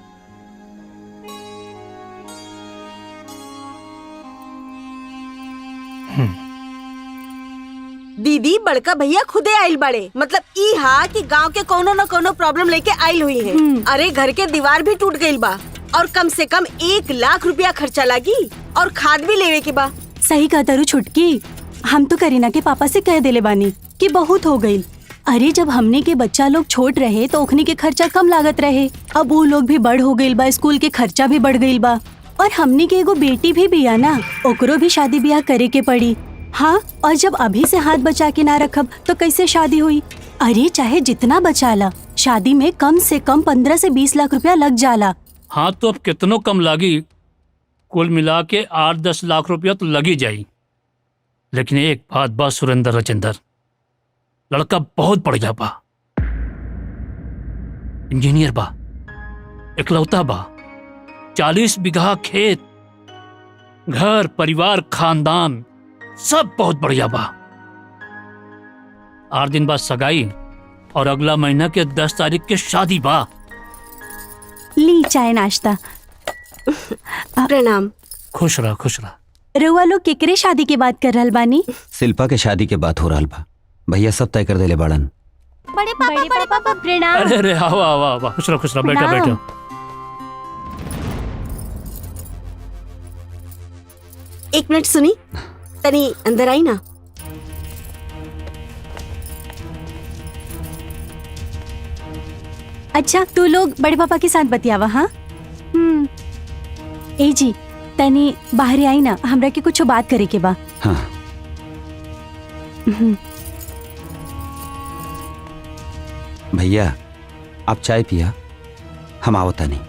दीदी बड़का भैया खुदे आइल बड़े, मतलब ई हा कि गांव के कोनो न कोनो प्रॉब्लम लेके आइल हुई है। अरे घर के दीवार भी टूट गइल बा और कम से कम 1 लाख रुपया खर्चा लगी और खाद भी लेवे के बा। सही कहा तारू छुटकी, हम तो करीना के पापा से कह देले बानी कि बहुत हो गई। अरे जब हमने के बच्चा लोग छोट रहे तो ओखनी के खर्चा कम लागत रहे, अब वो लोग भी बड़ हो गइल बा, स्कूल के खर्चा भी बढ़ गइल बा और हमने के एगो बेटी भी बिया ना, ओकरो भी शादी ब्याह करे के पड़ी। हाँ, और जब अभी से हाथ बचा के ना रखब तो कैसे शादी हुई। अरे चाहे जितना बचा ला, शादी में कम से कम 15 से 20 लाख रुपया लग जाला। हाँ तो अब कितनों कम लागी, कुल मिला के 8-10 लाख रुपया तो लगी जाई। लेकिन एक बात बा सुरेंद्र राजेंद्र, लड़का बहुत बढ़िया बा, इंजीनियर बा, इकलौता बा, 40 बीघा खेत, घर परिवार खानदान सब बहुत बढ़िया बा। 8 दिन बाद सगाई और अगला महीना के 10 तारीख के शादी बा। ली चाय नाश्ता। प्रणाम। खुश रहा खुश रहा। रउआ लोग केकरे शादी के बात कर रहल बानी? शिल्पा के शादी के बात हो रहा बा, भैया सब तय कर देले बाड़न। बड़े पापा प्रणाम। अरे अरे आओ आओ आओ, खुश रहा बैठो बैठो। एक मिनट सुनी, तनी अंदर आई ना। अच्छा तू लोग बड़े पापा के साथ बतियावा। हाँ ए जी तनी बाहर आई ना, हमरा के कुछ बात करे के बा। हाँ। भैया आप चाय पिया, हम आवता नहीं।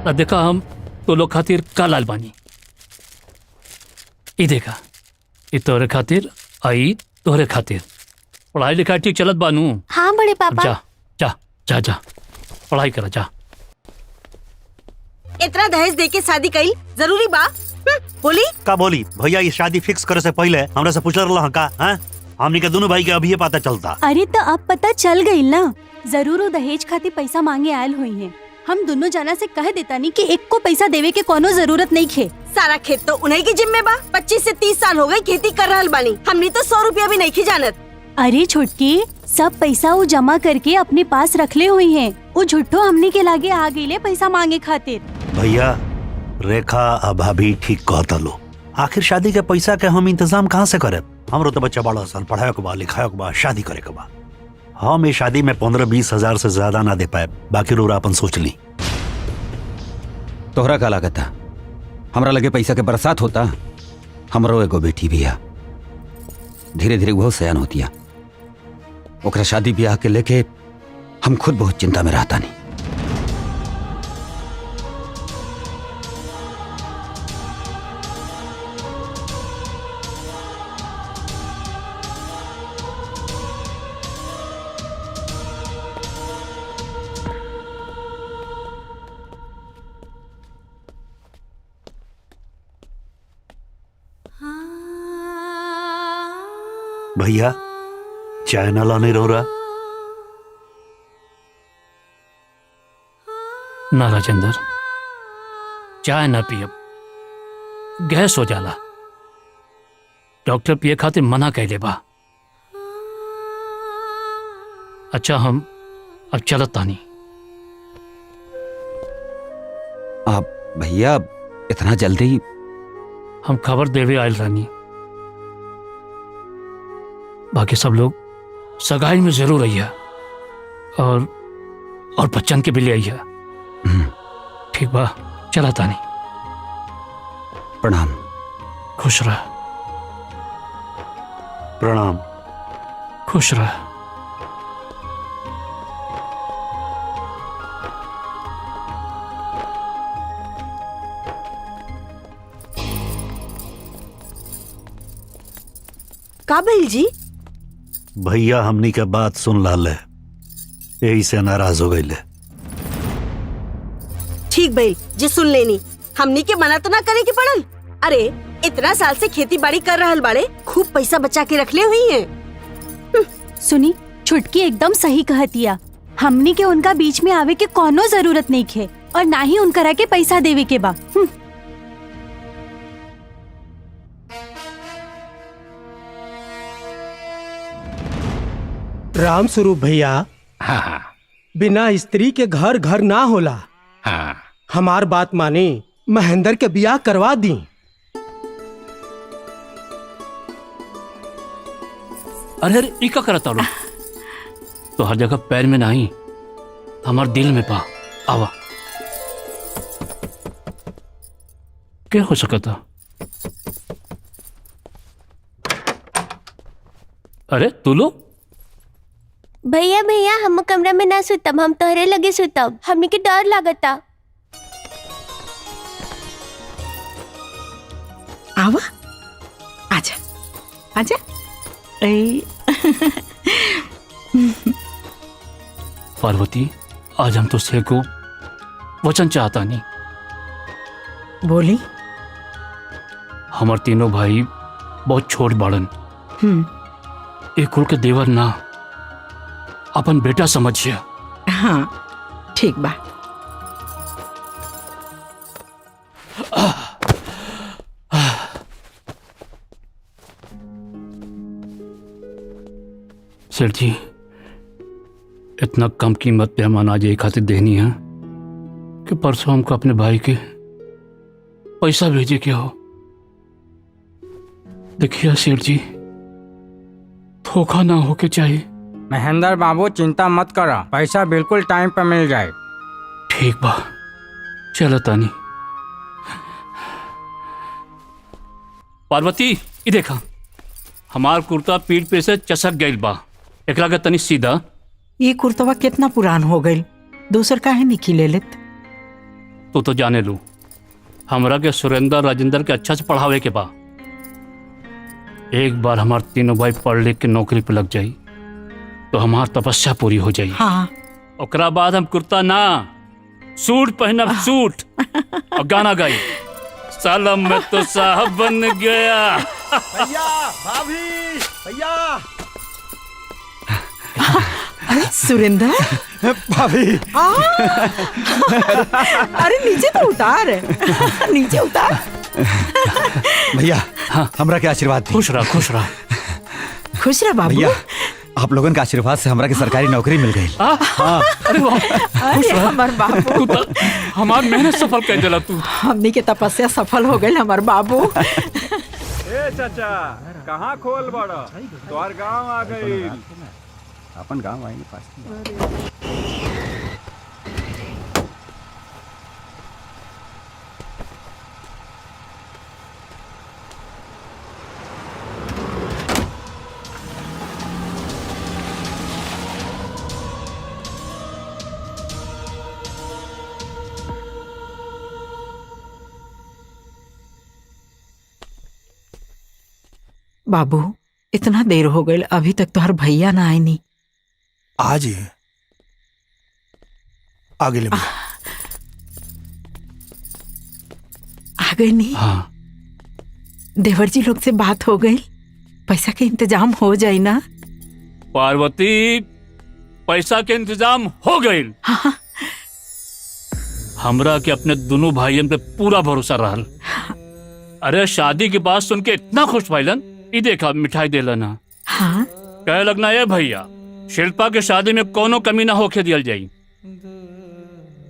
देखा हम तो लोग खातिर का लाल बानी, ई देखा ई तोहरे खातिर आई, तोहरे खातिर। पढ़ाई लिखाई ठीक चलत बानू? हाँ बड़े पापा। जा जा जा जा पढ़ाई करा जा। इतना दहेज दे के शादी कईल जरूरी बा? बोली का बोली भैया, ये शादी फिक्स करे से पहले हमरा से पूछल रहा का? हैं हमनी के दोनों भाई के अभी पता चलता। अरे तो अब पता चल गई ना, जरूर वो दहेज खातिर पैसा मांगे आयल हुई है। हम दोनों जना से कह देता नहीं कि एक को पैसा देवे के कोनो जरूरत नहीं खे। सारा खेत तो उन्हीं की जिम्मे बा। 25 से 30 साल हो गई खेती कर रहल बानी, हमनी तो 100 रुपया भी नहीं खी जानत। अरे छोटकी, सब पैसा वो जमा करके अपने पास रखले हुई हैं। वो झूठो हमने के लागे आ गईले पैसा मांगे खातिर। भैया रेखा अब भाभी ठीक कहता लो, आखिर शादी के पैसा के हम इंतजाम कहाँ से करे? हमरो तो बच्चा बड़ा साल पढ़ाए के बा, लिखाए के बा, शादी करे के बा। हम ये शादी में 15-20 हजार से ज्यादा ना दे पाए, बाकी रोरा अपन सोच ली। तोहरा का लागत था हमरा लगे पैसा के बरसात होता? हमरो एगो बेटी भी है, धीरे धीरे वो सयान होतिया, ओकरा शादी ब्याह के लेके हम खुद बहुत चिंता में रहता नहीं। भैया चाय ना लाने रो रहा? ना राजेंद्र, चाय ना पियब, गैस हो जाला। डॉक्टर पिए खातिर मना कैले बा। अच्छा हम अब चलत तानी। आप भैया इतना जल्दी? हम खबर देवे आयल रानी, बाकी सब लोग सगाई में जरूर आइया और बच्चन के भी ले आइया। ठीक बा, चला तानी। प्रणाम। खुश रह। प्रणाम। खुश रह। का भइल जी? भैया हमनी के बात सुन लाले, यही से नाराज हो गई। ठीक भइल जे सुन लेनी, हमनी के मना तो ना करे के पड़ल। अरे इतना साल से खेती बाड़ी कर रहल बाड़े, खूब पैसा बचा के रखले हुई है। सुनी, छुटकी एकदम सही कहतिया। हमनी के उनका बीच में आवे के कोनो जरूरत नहीं खे और ना ही उनकरा के पैसा देवे के बा। राम स्वरूप भैया, हाँ बिना स्त्री के घर घर ना होला। हाँ हमार बात मानी, महेंद्र के बियाह करवा दी। अरे अरे ई का करता लो? तो हर जगह पैर में नहीं, हमार दिल में पा आवा। क्या हो सकता? अरे तू लो भैया भैया, हम कमरा में ना सुतब, हम तोहरे लगे सुतब, हमनी के डर लागता। आवा, आजा आजा। पार्वती, आज हम तुझसे को वचन चाहता नहीं। बोली। हमार तीनों भाई बहुत छोट बाड़न। एक कुल के देवर ना, अपन बेटा समझिए। हाँ ठीक बा। सेठ जी, इतना कम कीमत पे हम अनाज एक खातिर देनी है कि परसों हमको अपने भाई के पैसा भेजे के हो। देखिए सेठ जी, धोखा ना होके चाहिए। महेंद्र बाबू चिंता मत करा, पैसा बिल्कुल टाइम पे मिल जाए। ठीक बा, चलो तानी। पार्वती, ये देखा हमार कुर्ता पीठ पे से चसक गइल बा, एकरा के तनी सीधा। ये कुर्तवा कितना पुरान हो गई, दूसर काहे नहीं ले लेत? तू तो जाने लू, हमरा के सुरेंद्र राजेंद्र के अच्छा से पढ़ावे के बा। एक बार हमार तीनों भाई पढ़ लिख के नौकरी पे लग जाई तो हमार तपस्या पूरी हो जाई। हाँ। ओकरा बाद हम कुर्ता ना, सूट पहनब, सूट और गाना गाई, साला मैं तो साहब बन गया। भैया, भाभी, भैया। अरे सुरेंद्र, भाभी। अरे नीचे तो उतार, नीचे उतार। भैया, हमरा के आशीर्वाद दी। खुश रहा, खुश रहा। खुश रहा बाबू। भैया, आप लोगन के आशीर्वाद से हमरा के सरकारी नौकरी मिल गई। हाँ। अरे वाह, खुश रहा हमार बाबू। हमार मेहनत सफल कर दिला तू। हमनी के तपस्या सफल हो गई हमार बाबू। ए चाचा, कहाँ खोल बड़ा? तोहर गांव आ गई। अपन गांव आएंगे पास। बाबू, इतना देर हो गई, अभी तक तो हर भैया ना आए नहीं। आज ही आगे ले आ गए नहीं। हाँ। देवर जी लोग से बात हो गई, पैसा के इंतजाम हो जाए ना? पार्वती, पैसा के इंतजाम हो गई। हाँ। हमरा के अपने दोनों भाइयों पे पूरा भरोसा रहल। अरे शादी की बात सुन के इतना खुश भइलन, ई देखा मिठाई देलन। हाँ। कहे लगना ये भैया, शिल्पा के शादी में कोनो कमी ना होके दियल जाई।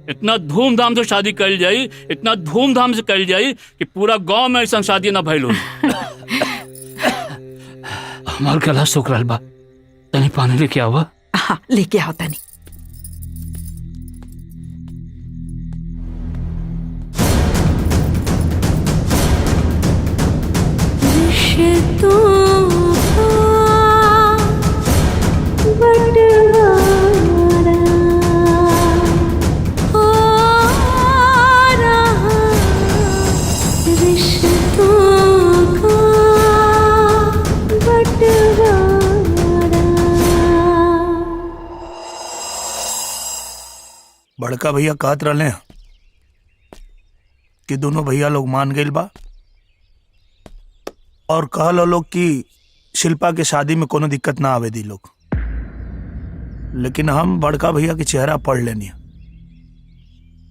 इतना धूमधाम से शादी कल जाई, इतना धूमधाम से कल जाई कि पूरा गांव में ऐसा शादी ना भइल। हमार गला सूख रहल बा, तनी पानी लेके आवा। हाँ, लेके आओ तनी। बड़का भैया कहत रहे कि दोनों भैया लोग मान गए बा और कहल लोग कि शिल्पा के शादी में कोनो दिक्कत ना आवे दी लोग। लेकिन हम बड़का भैया के चेहरा पढ़ लेनी।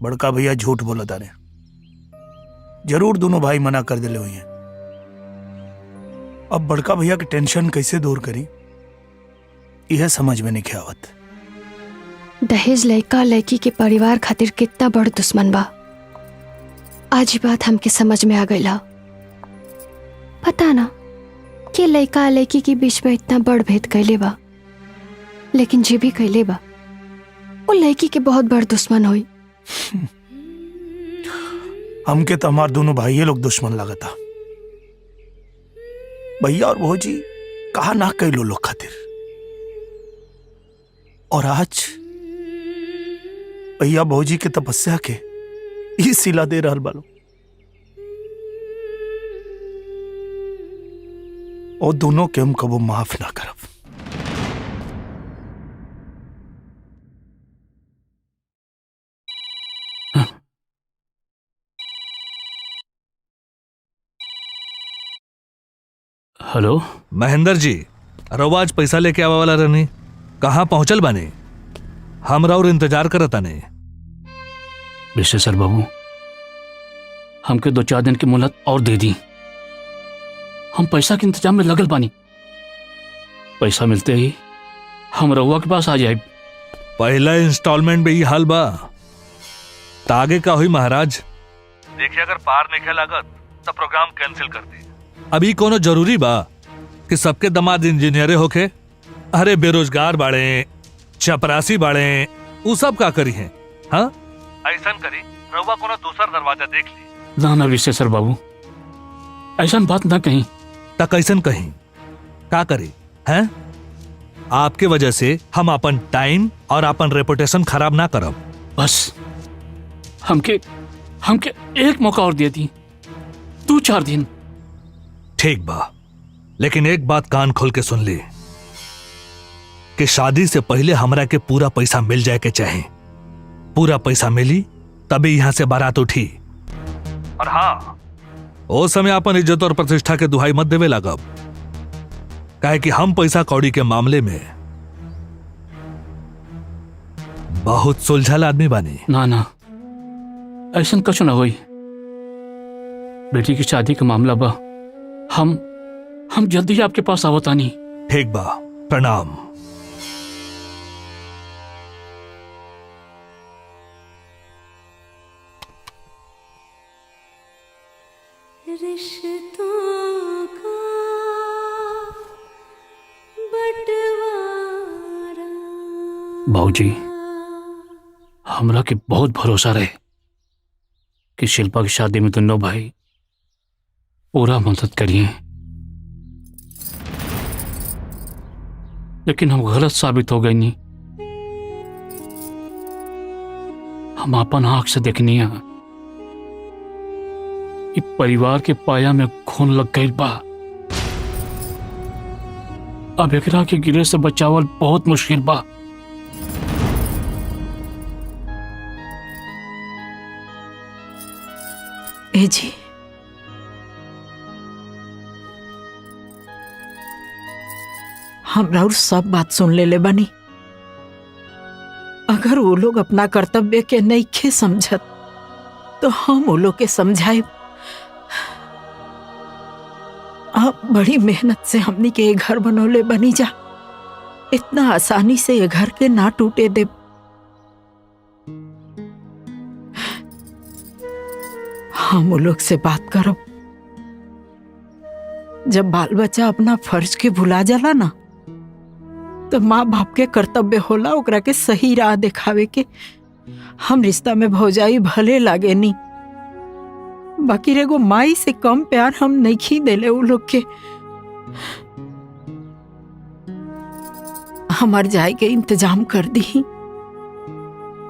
बड़का भैया झूठ बोला तारे। जरूर दोनों भाई मना कर दिले हुए हैं। अब बड़का भैया की टेंशन कैसे दूर करी यह समझ में नहीं आवत। दहेज लड़का लड़की के परिवार खातिर कितना बड़ दुश्मन बा, आज ही बात हमके समझ में आ गई। पता ना कि लड़का लड़की के बीच में इतना बड़ भेद कैले बा, लेकिन जे भी कैले बा वो लड़की के बहुत बड़ दुश्मन हुई। हमके तो हमार दोनों भाई लोग दुश्मन लगता। भैया और भौजी कहा ना कैलो लोग खातिर, और आज भैया भौजी के तपस्या के ये सिला दे रहल बालो। और दोनों के हम कबो माफ ना करब। हेलो महेंद्र जी, रउआ आज पैसा लेके आवा वाला रहनी, कहाँ पहुंचल बानी? हमरा और इंतजार करता नहीं। विशेषर बाबू, हमके 2-4 दिन की मोहलत और दे दी। हम पैसा के इंतजाम में लगल बानी। पैसा मिलते ही हम रउआ के पास आ जाए। पहला इंस्टॉलमेंट में ही हाल बा, तागे का हुई महाराज। देखिए अगर पार नहीं लागत तो प्रोग्राम कैंसिल कर दी। अभी कोनो जरूरी बा कि सबके दमाद इंजीनियरे होके? अरे बेरोजगार बाड़े, चपरासी बाड़े, उ सब का करी है? हाँ ऐसा करी रउआ कोनो दूसरा दरवाजा देख ली। ना ना विशेषर बाबू, ऐसा बात ना कहीं। ता कैसन कहीं? का करी हैं? आपके वजह से हम अपन टाइम और अपन रेपुटेशन खराब ना करब। बस हमके एक मौका और दे दी, 2-4 दिन। ठीक बा, लेकिन एक बात कान खोल के सुन ली कि शादी से पहले हमरा के पूरा पैसा मिल जाए के चाहे। पूरा पैसा मिली तभी यहां से बारात उठी। और हाँ, ओ समय अपन इज्जत और प्रतिष्ठा के दुहाई मत देवे लागब, काहे कि हम पैसा कौड़ी के मामले में बहुत सुलझल आदमी बानी। ना ना, ऐसा कुछ ना होई। बेटी की शादी का मामला बा, हम जल्दी आपके पास आवतानी। ठीक बा, प्रणाम। रिश्तों का बंटवारा। बाबूजी, हमरा के बहुत भरोसा रहे कि शिल्पा की शादी में दोनों भाई पूरा मदद करिए, लेकिन हम गलत साबित हो गए। नहीं, हम अपन आंख से देखनी है कि परिवार के पाया में खून लग गई बा। अब एकरा के गिरे से बचावल बहुत मुश्किल बा। ए जी, हम और सब बात सुन ले बानी। अगर वो लोग अपना कर्तव्य के नइखे समझत तो हम वो लोग के समझाए। आप बड़ी मेहनत से हमनी के ये घर बनौले बनी जा, इतना आसानी से ये घर के ना टूटे दे। हम वो लोग से बात करो। जब बाल बच्चा अपना फर्ज के भुला जाला ना, तो माँ बाप के कर्तव्य होला ओकरा के सही राह दिखावे के। हम रिश्ता में भौजाई भले लागे नी, बाकी रेगो माई से कम प्यार हम नहीं देले उ लोग के। हमार जाए के इंतजाम कर दी,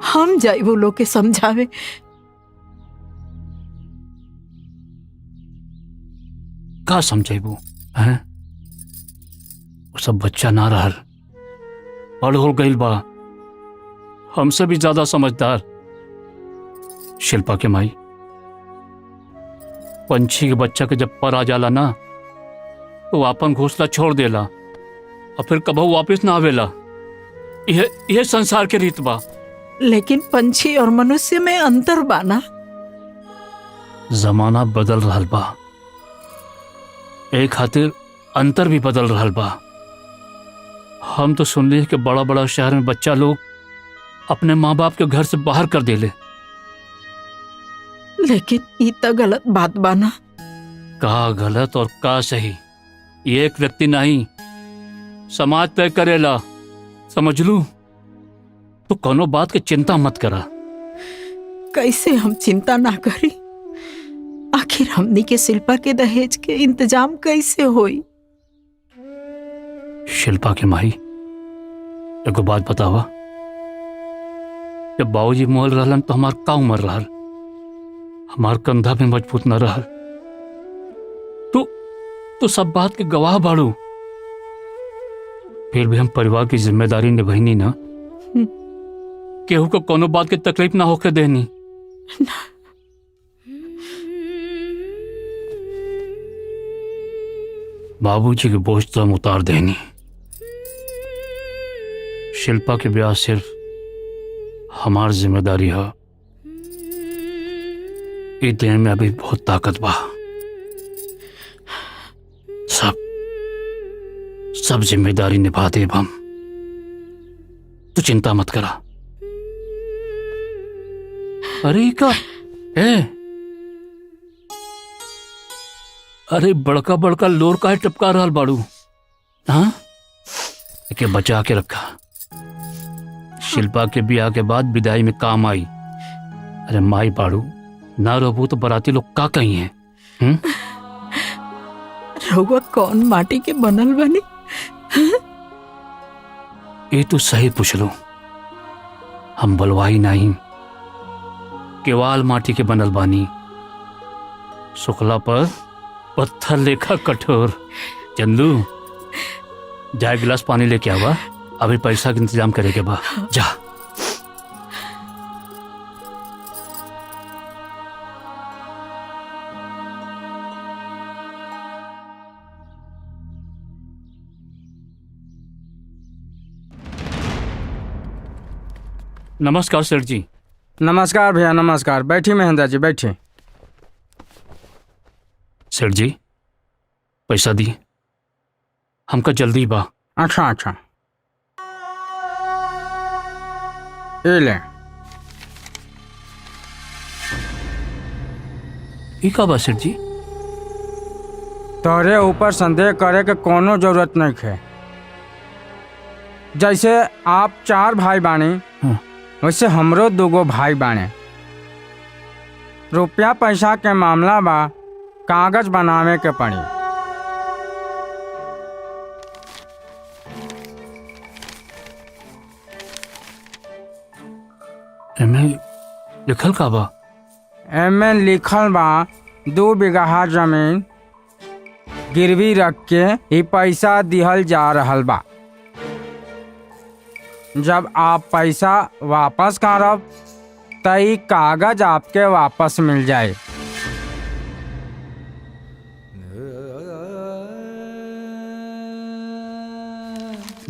हम जाए वो लोग के समझावे। का समझेबू हैं? वो सब बच्चा ना रहल, बड़ हो गइल बा, हमसे भी ज्यादा समझदार। शिल्पा के माई पंछी के बच्चा के जब पर आ जाला ना तो अपन घोंसला छोड़ देला और फिर कबहू वापस ना आवेला। यह संसार के रीत बा। लेकिन पंछी और मनुष्य में अंतर बाना। जमाना बदल रहल बा, एक खातिर अंतर भी बदल रहल बा। हम तो सुनली कि बड़ा बड़ा शहर में बच्चा लोग अपने माँ बाप के घर से बाहर कर देले। लेकिन ई त गलत बात बाना। का गलत और का सही ये एक व्यक्ति नहीं समाज तय करेला, समझ लू। तो कोनो बात की चिंता मत करा। कैसे हम चिंता ना करी? आखिर हमनी के शिल्पा के दहेज के इंतजाम कैसे होई? शिल्पा के माही एगो बात बतावा, जब बाबूजी मोल रहलन तो हमार का उम्र रहल, हमार कंधा भी मजबूत न रहल। तो सब बात के गवाह बाड़ू। फिर भी हम परिवार की जिम्मेदारी निभाईनी ना, केहू को कोनो बात की तकलीफ ना होके देनी। बाबूजी के बोझ तो हम उतार देनी। शिल्पा के ब्याह सिर्फ हमार जिम्मेदारी है। इस दिन में अभी बहुत ताकत बा। सब जिम्मेदारी निभा दे हम। तू चिंता मत करा। अरे का अरे बड़का बड़का लोर का है टपका रहल बाड़ू। हाँ के बचा के रखा, शिल्पा के ब्याह के बाद विदाई में काम आई। अरे माई बाड़ू ना रोबू तो बराती लोग का कही हैं? रहुआ कौन माटी के बनल बनी? ये तो सही पूछ लो। हम बलवाई नहीं, केवाल माटी के बनल बानी, सुखला पर पत्थर लेखा कठोर। चंदू जाए गिलास पानी लेके आवा, अभी पैसा का इंतजाम करेगा बा। जा। नमस्कार सर जी। नमस्कार भैया, नमस्कार। बैठी महेंद्र जी, बैठी। सर जी पैसा दी, हमका जल्दी बा। अच्छा अच्छा, ये ले। ये का बा सर जी? तोरे ऊपर संदेह करे के कोनो जरूरत नहीं है। जैसे आप 4 भाई बानी, वैसे हमरो 2 भाई बाने। रुपया पैसा के मामला बा, कागज बनावे के पड़ी। एमे लिखल का बा? एमे लिखल बा 2 बीघा जमीन गिरवी रख के ही पैसा दिहल जा रहल बा। जब आप पैसा वापस करब त ई कागज आपके वापस मिल जाए।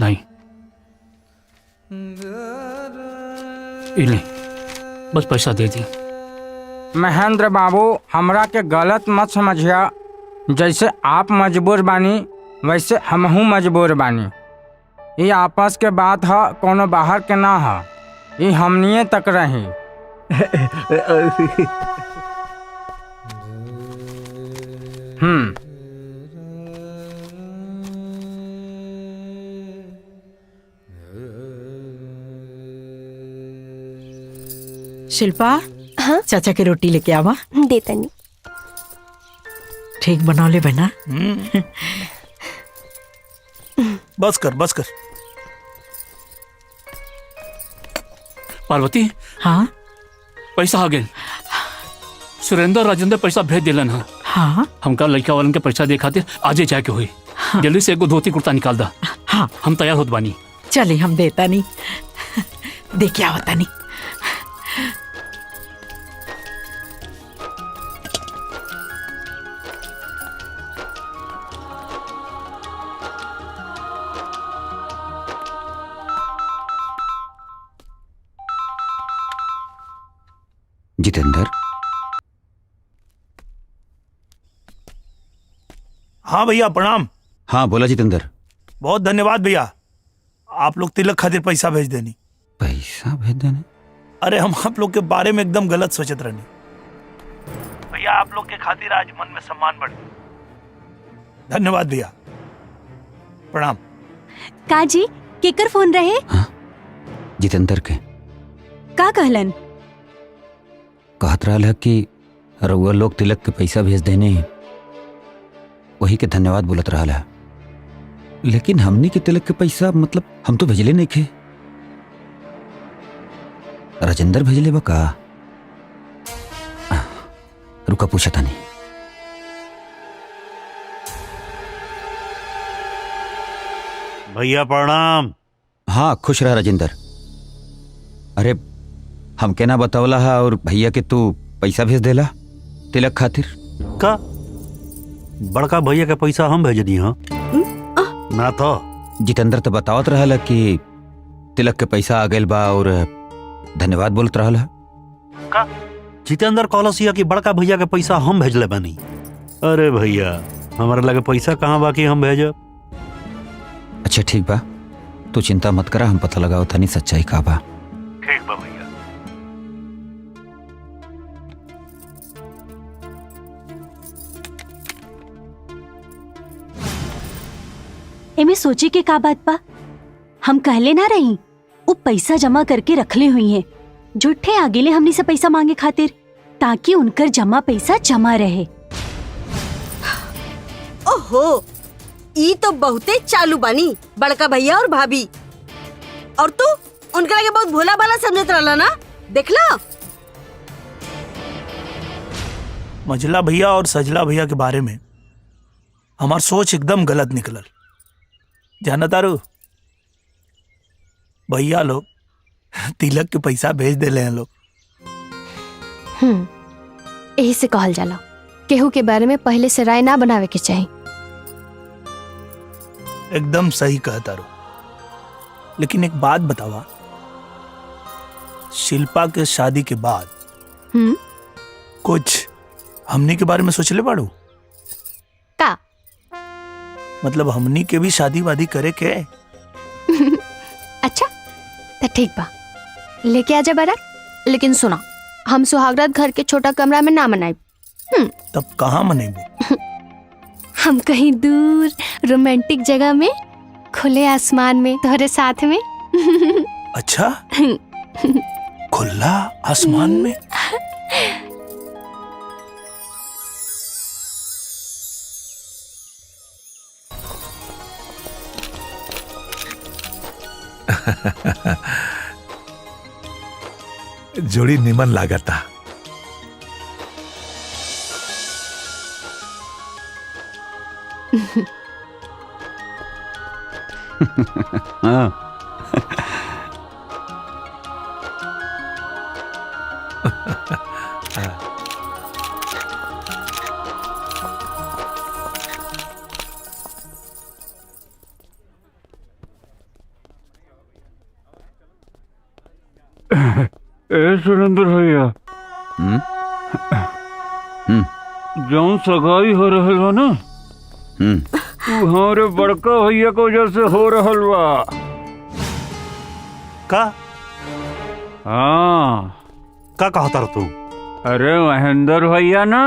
नहीं, इले बस पैसा दे दी। महेंद्र बाबू, हमरा के गलत मत समझिया। जैसे आप मजबूर बानी वैसे हमहू मजबूर बानी। ये आपस के बात है, कोनो बाहर के ना है। ये हमनिए तक रही। शिल्पा, हाँ? चाचा के रोटी लेके आवा। देता नहीं। ठीक बनौले बना। बस कर, बस कर। पार्वती, हाँ पैसा आ गए। सुरेंद्र राजेंद्र पैसा भेज दिलन। हाँ हमका लड़का वालन के पैसा दे खातिर आजे जाके हुई। हाँ। जल्दी से एगो धोती कुर्ता निकाल दा। हाँ हम तैयार होत बानी। चले, हम देता नहीं। दे क्या होता नहीं। जितेंद्र। हाँ भैया प्रणाम। हाँ बोला जितेंद्र। बहुत धन्यवाद भैया, आप लोग तिलक खातिर पैसा भेज देनी। पैसा भेज देने? अरे हम आप लोग के बारे में एकदम गलत सोचत रहनी भैया, आप लोग के खातिर आज मन में सम्मान बढ़ गया। धन्यवाद भैया, प्रणाम। काजी केकर फोन रहे? जितेंद्र के। का कहलन? कहत रहा कि रउआ लोग तिलक के पैसा भेज देने, वही के धन्यवाद बोलत रहा। लेकिन हमनी के तिलक के पैसा मतलब हम तो भेजले नहीं खे। राजेंद्र भेजले बा का? रुका पूछा था नहीं। भैया प्रणाम। हाँ खुश रहा राजेंद्र। अरे हम के ना बतावला हा और भैया के तू पैसा भेज देला तिलक खातिर का? बड़का भैया के पैसा हम भेज दी। हाँ ना तो जितेंद्र तो बतावत रहा कि तिलक के पैसा आ गइल बा और धन्यवाद बोलत रहा का? जितेंद्र कॉलसिया की बड़का भैया के पैसा हम भेजले बानी। अरे भैया हमारे लगे पैसा कहाँ बाकी हम भेजब। अच्छा ठीक बा, तू चिंता मत करा, हम पता लगाओ था नहीं सच्चाई का बा। ठीक बा भैया। एमे सोचे के का बात बा? हम कहले ना रही वो पैसा जमा करके रखले हुई हैं, झूठे आगेले हमनी से पैसा मांगे खातिर, ताकि उनकर जमा पैसा जमा रहे। ओहो, ई तो बहुते चालू बानी बड़का भैया और भाभी। और तू उनका के बहुत भोला भाला समझत रहला ना, देखला। मझला भैया और सजला भैया के बारे में हमार सोच एकदम गलत निकलल। जाना तारू, भैया लोग तिलक के पैसा भेज देले हैं लोग। यही से कहल जाला केहू के बारे में पहले से राय ना बनावे के चाहिए। एकदम सही कहता रो। लेकिन एक बात बतावा, शिल्पा के शादी के बाद कुछ हमनी के बारे में सोचले बाड़ू का? मतलब हमनी के भी शादी वादी करे के? अच्छा तो ठीक बा, लेके आजा बारात। लेकिन सुना, हम सुहागरात घर के छोटा कमरा में ना मनाई। तब कहाँ मनेबू? हम कहीं दूर रोमांटिक जगह में, खुले आसमान में, तुम्हारे साथ में। अच्छा, खुला आसमान में? जोड़ी निमन लागता। हाँ। सुरेंद्र भैया, जौन सगाई हो रहल बा ना, तू हमारे बड़का भैया को वजह से हो रहल बा का? हाँ। का कहता तू? अरे महेंद्र भैया ना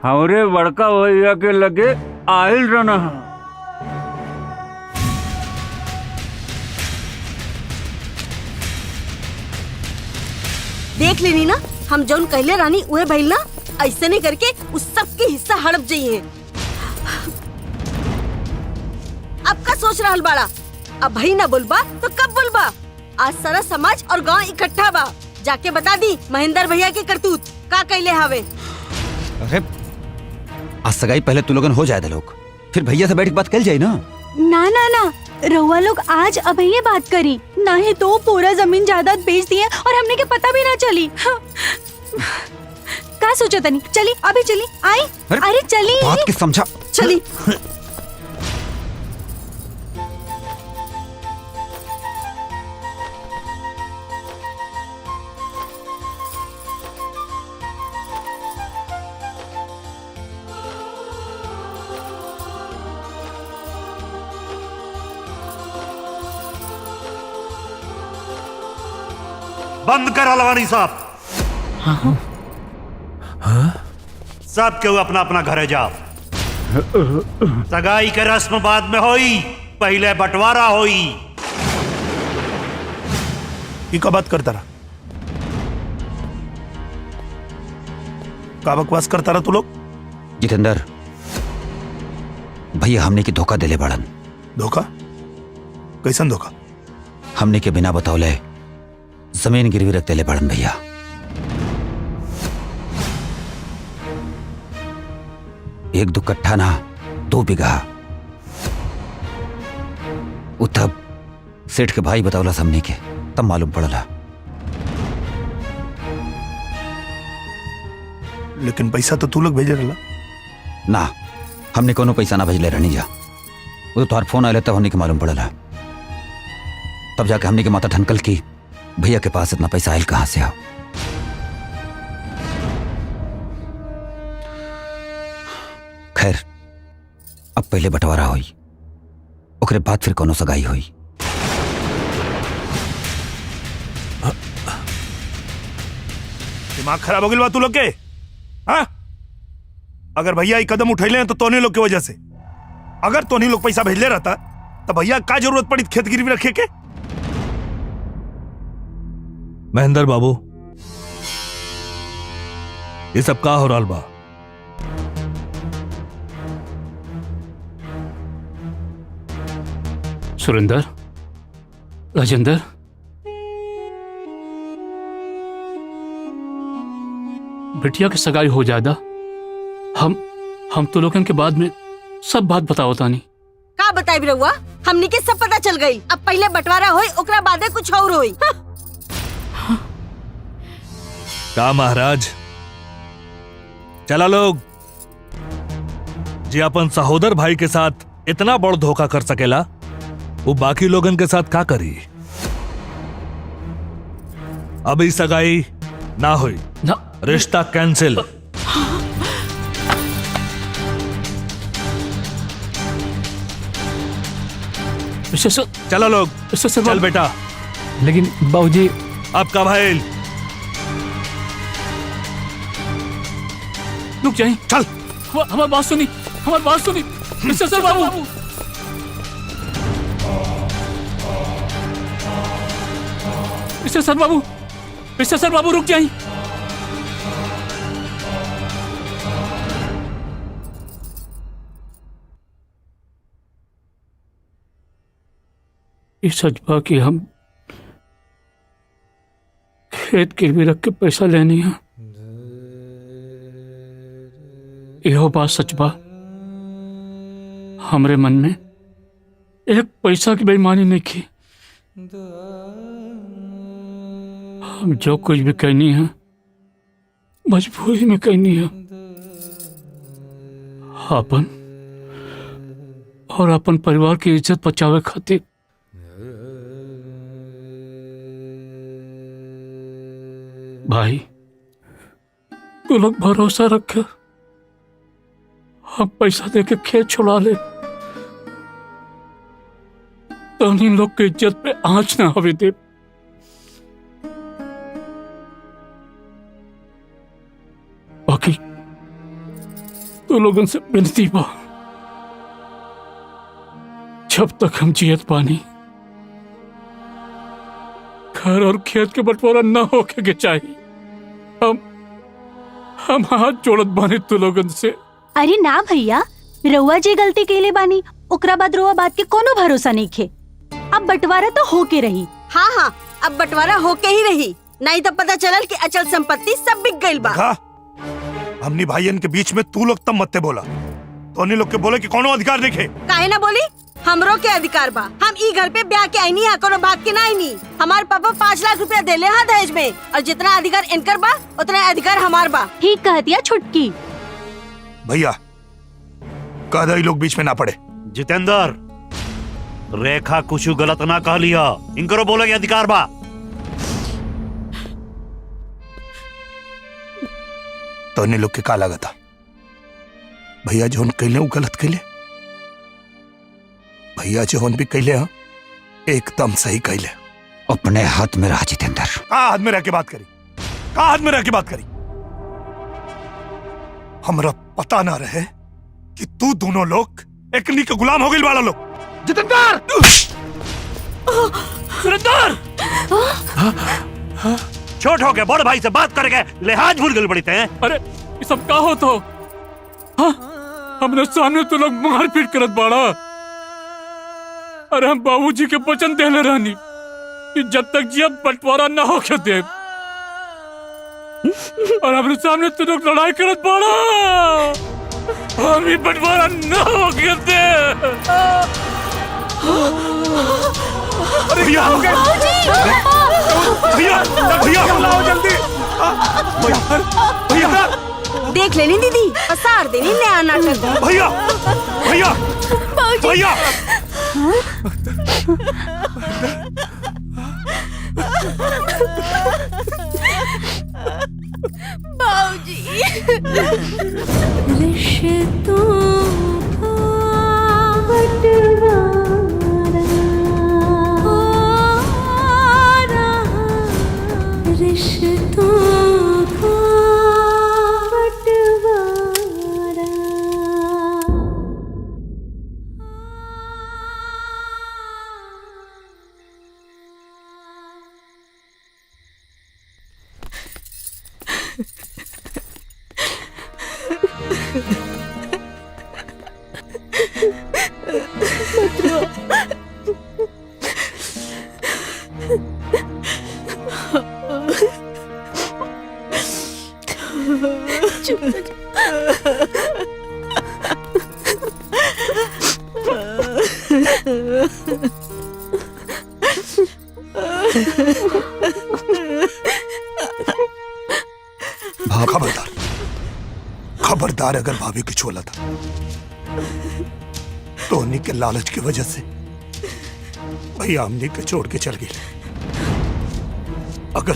हमारे बड़का भैया के लगे आयल रहना। देख लेनी ना, हम जौन कहले रानी उहे भइल ना। ऐसे नहीं करके उस सब के हिस्सा हड़प जाइए। अब का सोच रहल बाड़ा? अब भाई ना बोलबा तो कब बोलबा? आज सारा समाज और गांव इकट्ठा बा, जाके बता दी महेंद्र भैया के करतूत का कैले हावे। अरे आज सगाई पहले तू लोगन हो जाए दे लोग, फिर भैया से बैठ के बात कल जाए ना। ना ना ना, रउआ लोग आज अब ये बात करी, ना ही तो पूरा जमीन जायदाद बेच दिए और हमने के पता भी ना चली। का सोचा तनी? चली अभी चली आई। अरे चली बात के समझा। चली। बंद कर अलवानी साहब। सब केहू अपना अपना घरे जाओ। सगाई के रस्म बाद में होई, पहले बंटवारा होई। ये का बात करता रहा? का बकवास करता रहा तू लोग? जितेंद्र, भैया हमने की धोखा दिले बड़न। धोखा? कैसन धोखा? हमने के बिना बतावले जमीन गिरवी रख दिले बड़न भैया। एक दो कट्ठा ना 2 बीघा। उ तब सेठ के भाई बतावला हमने के, तब मालूम पड़ला। लेकिन पैसा तो तू लोग भेजे रहा ना, हमने कोनो पैसा ना भेजले रहनी जा। वो तो तुम्हार फोन आया तब हमने के मालूम पड़ला। तब जाके हमने के माता ठनकल की भैया के पास इतना पैसा आयल कहां से आ। खैर, अब पहले बंटवारा हुई, ओकरे बाद फिर कोनो सगाई हुई। दिमाग खराब हो गया बा तू लोग के? हाँ? अगर भैया ये कदम उठैले हैं तो तोने लोग की वजह से। अगर तोने लोग पैसा भेजले रहता तो भैया का जरूरत पड़ी खेत गिरवी रखे के? महेंद्र बाबू, ये सब का हो रहा बा? सुरेंद्र, राजेंद्र, बिटिया की सगाई हो जादा। हम तो लोगन के बाद में सब बात बताओ तानी। का बताई रहुआ? हमनी के सब पता चल गई। अब पहले बंटवारा होई, ओकरा बादे कुछ और होई। का महाराज, चला लोग जी अपन सहोदर भाई के साथ इतना बड़ धोखा कर सकेला, वो बाकी लोगन के साथ का करी? अभी सगाई ना हुई ना, रिश्ता कैंसिल। चलो लोग, चल बेटा। लेकिन बाबूजी, आपका भाई रुक जाइए। चल, हमारी बात सुनी, हमारी बात सुनी। मिस्टर बाबू, मिस्टर बाबू रुक जाइए। इस सजबा की हम खेत गिरवी रख के पैसा लेनी है। यह बात सच बा, हमरे मन में एक पैसा की बेईमानी नहीं की। हम जो कुछ भी कहनी है मजबूरी में कहनी है। अपन और अपन परिवार की इज्जत बचावे खातिर भाई, तू लोग भरोसा रखे, हम पैसा देके खेत छुड़ा ले तो इन लोग की इज्जत पे आंच ना हवे दे। बाकी तू लोगों से विनती बा, जब तक हम जियत पानी घर और खेत के बंटवारा ना होके के चाहिए। हम हाथ जोड़त बानी तू लोगन से। अरे ना भैया, रउआ जे गलती केले बानी ओकरा बाद रउआ बात के कोनो भरोसा नहीं खे। अब बंटवारा तो होके रही। हाँ हाँ, अब बंटवारा होके ही रही, नहीं तो पता चलल कि अचल संपत्ति सब बिक गई बा। हमनी भाईयन के बीच में तू लोग तब मत बोला। तोने लोग के बोले कि कोनो अधिकार देखे। काहे ना बोली? हमरो के अधिकार बा। हम ई घर पे ब्याह के आईनी है, कोनो बात के ना आईनी। हमार पापा 5 लाख रुपया देले हैं दहेज में, और जितना अधिकार इनकर बा उतना अधिकार हमार बा। ठीक कह दिया छुटकी। भैया कह लोग बीच में ना पड़े। जितेंद्र, रेखा कुछ गलत ना कह लिया, इनकरो बोले कि अधिकार बा। तोने लोग के का लगा था? भैया जोन कैले वो गलत कैले, भैया जोन भी कैले एकदम सही कैले। अपने हाथ में रहा जितेंद्र। कहाँ हाथ में रह के बात करी? कहाँ हाथ में रह के बात करी? हमरा पता ना रहे कि तू दोनों लोग एकनी के गुलाम हो गए वाला लोग। जितेंद्र! सुरेंद्र! छोट हो गए, बड़ भाई से बात करके लिहाज भूल गए बड़ी थे। अरे ये सब का हो तो? हाँ? हमने सामने तो लोग मारपीट करत बाड़ा। अरे हम बाबूजी के वचन देने रहनी कि जब तक जिया बंटवारा ना हो के दे, और हमने सामने तो लोग लड़ाई करत बाड़ा। हम ही बंटवारा ना हो के दे। भैया हो गए। भैया भैया बुलाओ जल्दी। भैया देख लेनी दीदी, असार देनी नया नाटक। भैया भैया भैया बाबूजी। रिश्तों का बंटवारा हो रहा, रिश्तों का बंटवारा। खबरदार खबरदार, अगर भाभी कुछ बोला था तो उन्हीं के लालच की वजह से भैया हमने के छोड़ के चल गई। अगर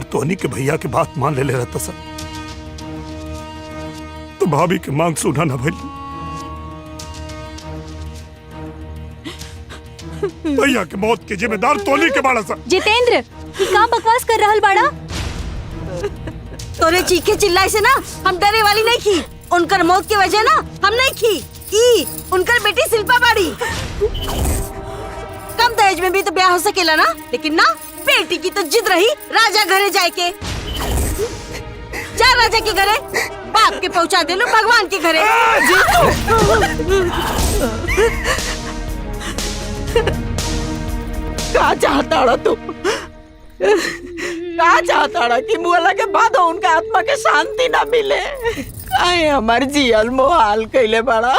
तोनी के भैया की बात मान ले रहता सर तो भाभी की मांग सुना ना भैया। भैया की मौत के जिम्मेदार तोनी के बाड़ा सा। जितेंद्र, ये का बकवास कर रहल बाड़ा? तोरे चीखे चिल्लाए से ना हम डरे वाली नहीं की। उनकर मौत की वजह ना हम नहीं की। ई उनकर बेटी शिल्पा बाड़ी। कम दहेज में भी तो ब्याह हो सकेला ना, लेकिन ना बेटी की तो जिद रही राजा घरे जाए के। जा राजा के घरे, बाप के पहुंचा दे लो भगवान के घरे। का चाहता तू? का चाहता कि मुआला के बाद उनका आत्मा के शांति ना मिले? काहे हमार जियल मोहाल कैले बड़ा?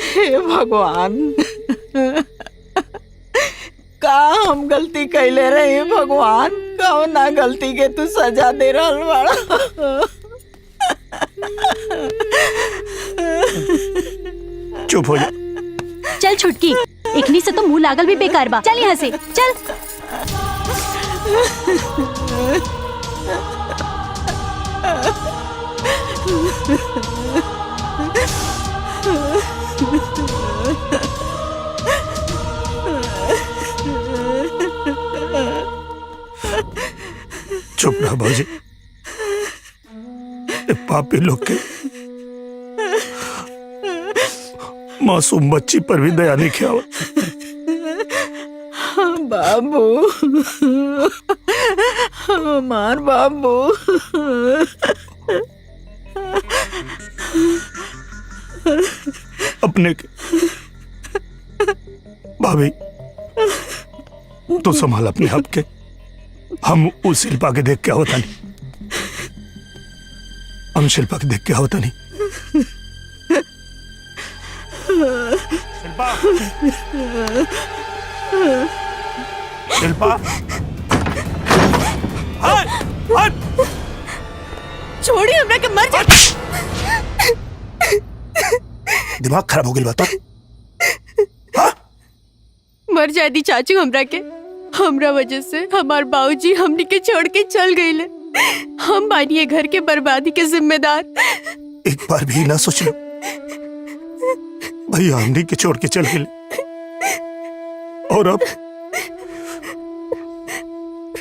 हे भगवान, का हम गलती कैले रहे भगवान? कौना गलती के तू सजा दे रहल बड़ा? चुप हो जा। चल छुटकी, इकनी से तो मुंह लागल भी बेकार बा। चल यहाँ से चल। चुप रहा भाजी। पापी लोग के मासूम बच्ची पर भी दया नहीं किया। बाबू, हमार बाबू। अपने के भाभी तो संभाल अपने आप के। हम उस शिल्पा के देख के होता नहीं। हम शिल्पा के देख के होता नहीं। शिल्पा, शिल्पा, छोड़ी हमरा के मर जा। दिमाग खराब हो गई बता। मर जाए दी चाचू हमरा के। हमरा वजह से हमार बाबूजी हमनी के छोड़ के चल गईले। हम बानिए घर के बर्बादी के जिम्मेदार। एक बार भी ना सोच लो भैया हमनी के छोड़ के चल गए और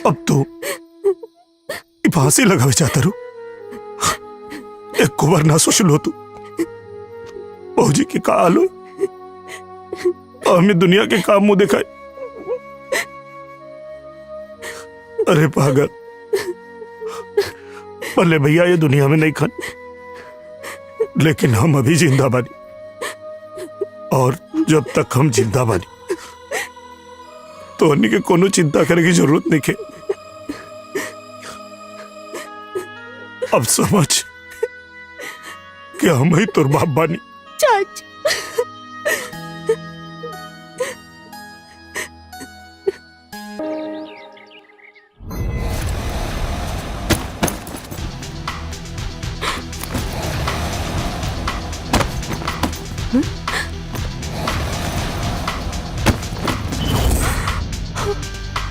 अब तो फांसी लगावे चाहता रू। एक कुबर ना सोच लो तू बहूजी के का हाल हो, हमें दुनिया के काम मुंह दिखाए। अरे पागल, भले भैया ये दुनिया में नहीं खान, लेकिन हम अभी जिंदा बानी और जब तक हम जिंदा बानी तो अन्य के कोनो चिंता करने की जरूरत नहीं है। अब समझ कि हम ही तोर बाप बानी। चाचा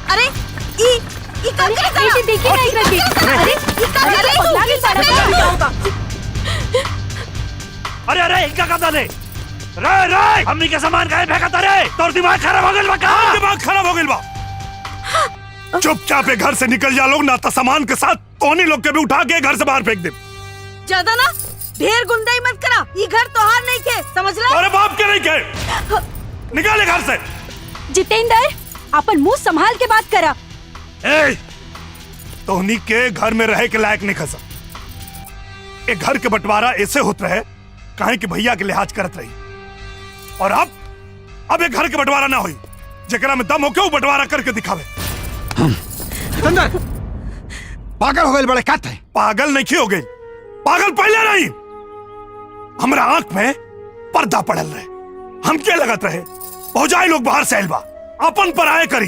अरे ई काम क्या कर रहा है? देखिए ना इधर की। अरे ई काम कर रहा है? लागे सारा क्या होगा? अरे अरे इनका का डाले रे रे हमनी के सामान काहे फेंकत रे? तोर दिमाग खराब हो गेल बा का? दिमाग खराब हो गेल बा। चुपचाप घर से निकल जा लोग, ना तो सामान के साथ तोनी लोग के भी उठा के घर से बाहर फेंक दे। ज्यादा ना ढेर गुंडाई मत करा, ये घर तोहार नहीं के, समझ ला? अरे बाप के नहीं के, निकाले घर से। जितेंद्र अपन मुंह संभाल के बात करा। ए, तोहनी के घर में रहे के लायक नहीं खसा। एक घर के बंटवारा ऐसे होत रहे काहे कि भैया के लिहाज करत रही, और अब एक घर के बंटवारा ना हुई जेकरा में दम होके वो बंटवारा करके दिखावे। पागल हो गए बड़े काट है। पागल नहीं हो गई, पागल पहले नहीं। हमरा आंख में पर्दा पड़ल रहे, हम क्या लगत रहे भौजाई लोग बाहर से आइल बा अपन पर आए करी।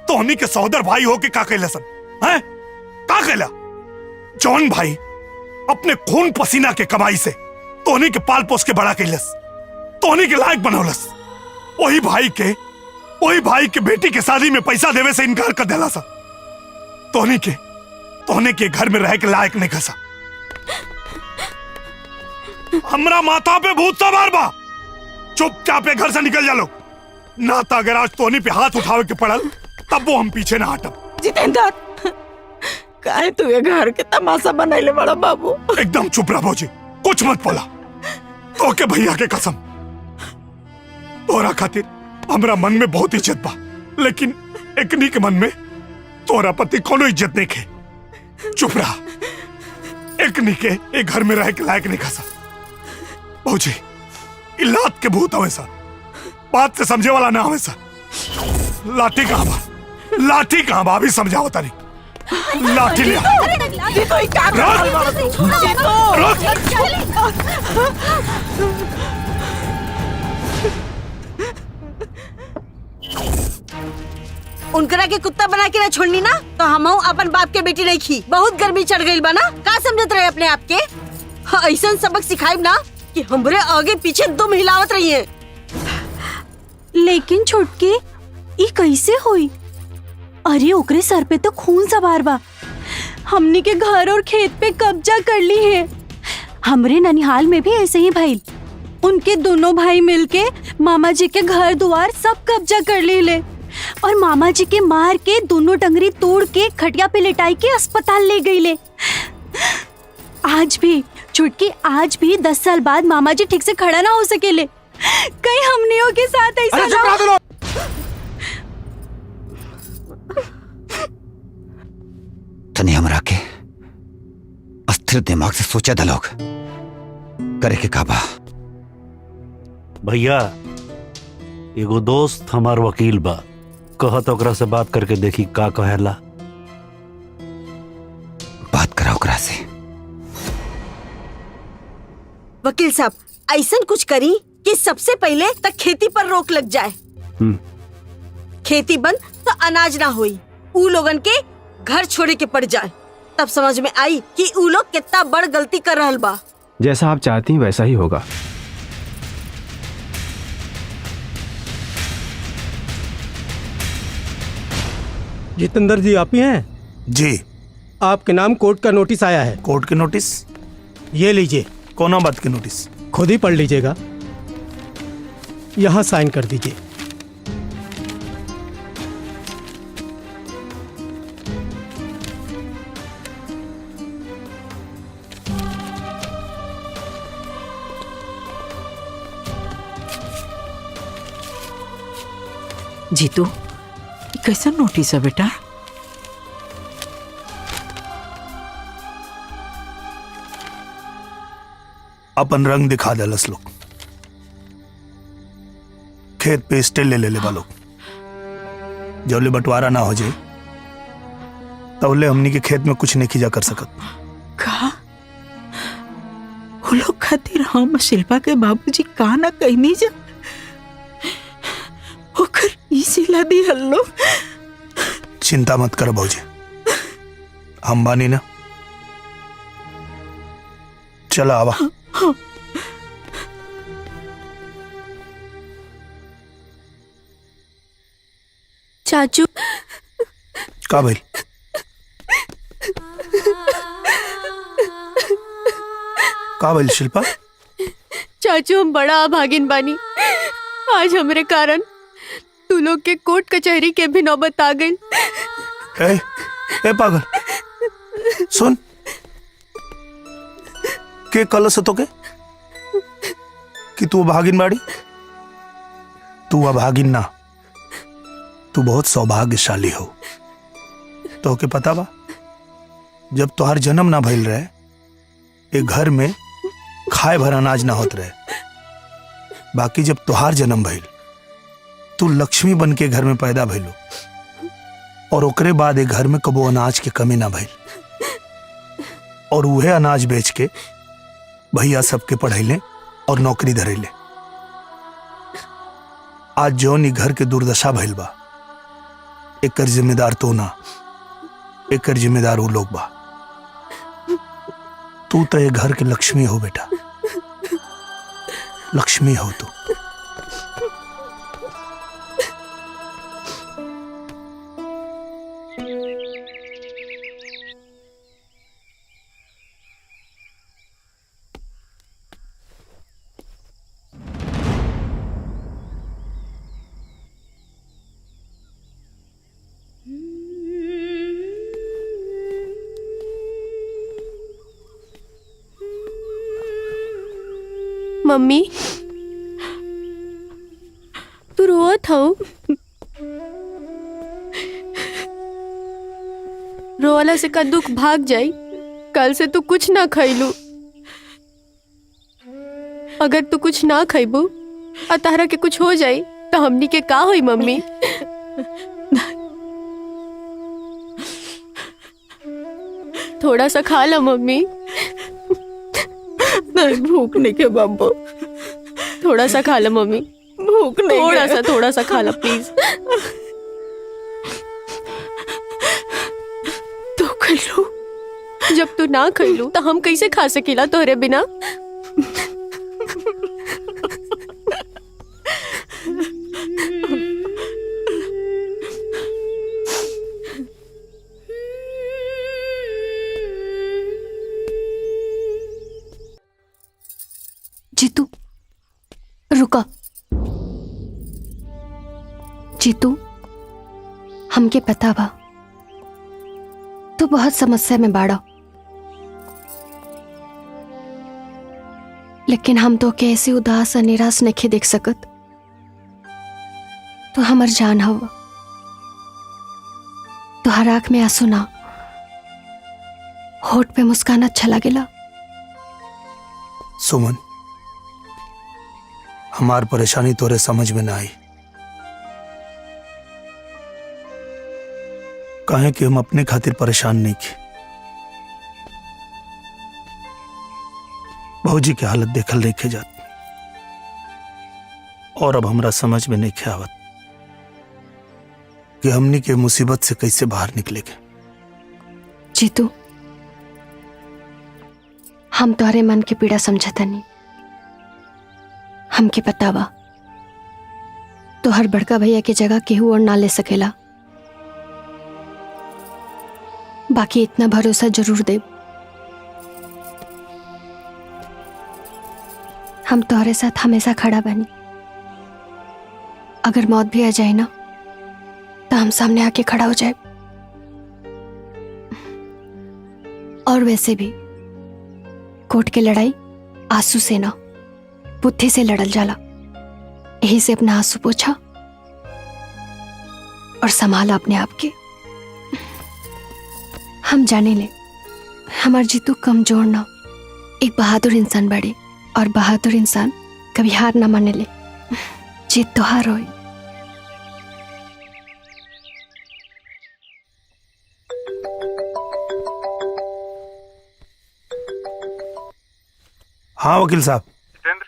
तोहनी के सहोदर भाई हो के का कैला सन हैं? का कैला? जॉन भाई अपने खून पसीना के कमाई से तोहनी के पाल पोस के बड़ा कैलस, तोहनी के लायक बनौलस। वही भाई के बेटी के शादी में पैसा देवे से इनकार कर देला सा। तोहनी के घर में रह के लायक नहीं खसा। हमरा माथा पे भूत सवार बा। चुपचाप घर से निकल जा लो, ना तो अगर आज तोहनी पे हाथ उठावे के पड़ल तब वो हम पीछे ना हटब। जितेंद्र काहे तू ये घर के तमाशा बनैले बड़ा बाबू? एकदम चुप रह भौजी, कुछ मत बोला। तो के भैया के कसम, तोरा खातिर हमरा मन में बहुत इज्जत बा, लेकिन एकनी के मन में तोरा पति कोनो इज्जत नहीं खे। चुप रहा, एकनी के एक घर में रह के लायक नहीं खसा। भौजी इलाद के भूत हमेशा बात से समझे वाला ना हमेशा। लाठी कहाँ बा? लाठी कहाँ बा? अभी समझाओ तारी। लाठी ले उनकरा के कुत्ता बना के ना छोड़नी ना तो हम अपन बाप के बेटी नहीं खी। बहुत गर्मी चढ़ गई बा ना, का समझत रहे अपने आप के? हाँ, ऐसा सबक सिखाई ना कि हमरे आगे पीछे दुम हिलावत रही है। लेकिन छुटकी ई कैसे हुई? अरे ओकरे सर पे तो खून सवार बा। हमनी के घर और खेत पे कब्जा कर ली है। हमरे ननिहाल में भी ऐसे ही भाई, उनके दोनों भाई मिलके मामा जी के घर द्वार सब कब्जा कर ले और मामा जी के मार के दोनों टंगरी तोड़ के खटिया पे लिटाई के अस्पताल ले गई ले। आज भी छुटकी, आज भी 10 साल बाद मामा जी ठीक से खड़ा ना हो सकेले। कहीं हमनियों के साथ ऐसा ना। तनी हमरा के अस्थिर दिमाग से सोचा था लोग करे के काबा। भैया एगो दोस्त हमार वकील बा, कहत ओकरा से बात करके देखी का कहेला। बात करा ओकरा से। वकील साहब ऐसा कुछ करी कि सबसे पहले तक खेती पर रोक लग जाए। खेती बंद तो अनाज ना होई, ऊ लोगन के घर छोड़े के पड़ जाए। तब समझ में आई कि ऊ लोग कितना बड़ गलती कर रहल बा। जैसा आप चाहती हैं वैसा ही होगा। जितेंद्र जी आप ही हैं? जी। आपके नाम कोर्ट का नोटिस आया है। कोर्ट के नोटिस? ये लीजिए। कौन बात की नोटिस? खुद ही पढ़ लीजिएगा। यहाँ साइन कर दीजिए। जीतू, कैसा नोटिस है बेटा? अपन रंग दिखा देलस लोग, खेत पे स्टे ले ले बा लोग। जबले बंटवारा ना हो जाए तबले हमनी के खेत में कुछ नहीं खींचा कर सकत। का वो लोग खातिर हम शिल्पा के बाबूजी का ना कहनी जा ओकर ई सिला दी हल्लो। चिंता मत कर भौजी, हम बानी ना। चला आवा। चाचू का भाई? का भाई शिल्पा? चाचू हम बड़ा अभागिन बानी। आज हमरे कारण तू लोग के कोर्ट कचहरी के भी नौबत आ गई। ए पागल, सुन के कल से तो के कि तू अभागिन बाड़ी। तू अभागिन ना, तू बहुत सौभाग्यशाली हो। तो के पता बा, जब तुहार जन्म ना भइल रहे एक घर में खाए भर अनाज ना होत रहे। बाकी जब तुहार जन्म भइल तू लक्ष्मी बन के घर में पैदा भइलो और ओकरे बाद एक घर में कबो अनाज के कमी ना भइल। और वह अनाज बेच के भैया सबके पढ़ैले और नौकरी धरैले। आज जौन ई घर के दुर्दशा भइल बा एकर जिम्मेदार तो ना, एकर जिम्मेदार वो लोग बा। तू तो ये घर के लक्ष्मी हो बेटा, लक्ष्मी हो तू। मम्मी तू रोत हो? रोवाला से का दुख भाग जाई। कल से तू कुछ ना खैलू। अगर तू कुछ ना खैबू और तारा के कुछ हो जाई तो हमनी के का होई मम्मी? थोड़ा सा खा ला मम्मी। नहीं भूख नहीं के बाबू। थोड़ा सा खा ला मम्मी, भूख नहीं थोड़ा सा खा ला प्लीज। तू खैलू? जब तू ना खैलू तो हम कैसे खा सकीला तोहरे बिना? जीतू रुका। जीतू हमके पता बा तू बहुत समस्या में बाड़ा, लेकिन हम तो के ऐसी उदास और निराश नहीं देख सकत। तो हमर जान हवा, तुहार आंख में आंसू ना, होठ पे मुस्कान अच्छा लगेला। सुमन, हमार परेशानी तोरे समझ में ना आई। कहें कि हम अपने खातिर परेशान नहीं की। भौजी की हालत देखल नहीं खे जाती और अब हमरा समझ में नहीं खे आवत कि हमनी के मुसीबत से कैसे बाहर निकलेंगे। जीतू हम तोहरे मन की पीड़ा समझता नहीं। हमके पता बा तो हर बड़का भैया की जगह केहू और ना ले सकेला। बाकी इतना भरोसा जरूर दे, हम तोहरे साथ हमेशा खड़ा बनी। अगर मौत भी आ जाए ना तो हम सामने आके खड़ा हो जाए। और वैसे भी कोर्ट की लड़ाई आंसू से ना बुद्धि से लड़ल जाला। यही से अपना आंसू पोछा और संभाला अपने आप के। हम जाने ले हमार जीतू कमजोर ना एक बहादुर इंसान बड़े, और बहादुर इंसान कभी हार ना माने ले। जीत तो हार होई। हाँ वकील साहब। जितेंद्र,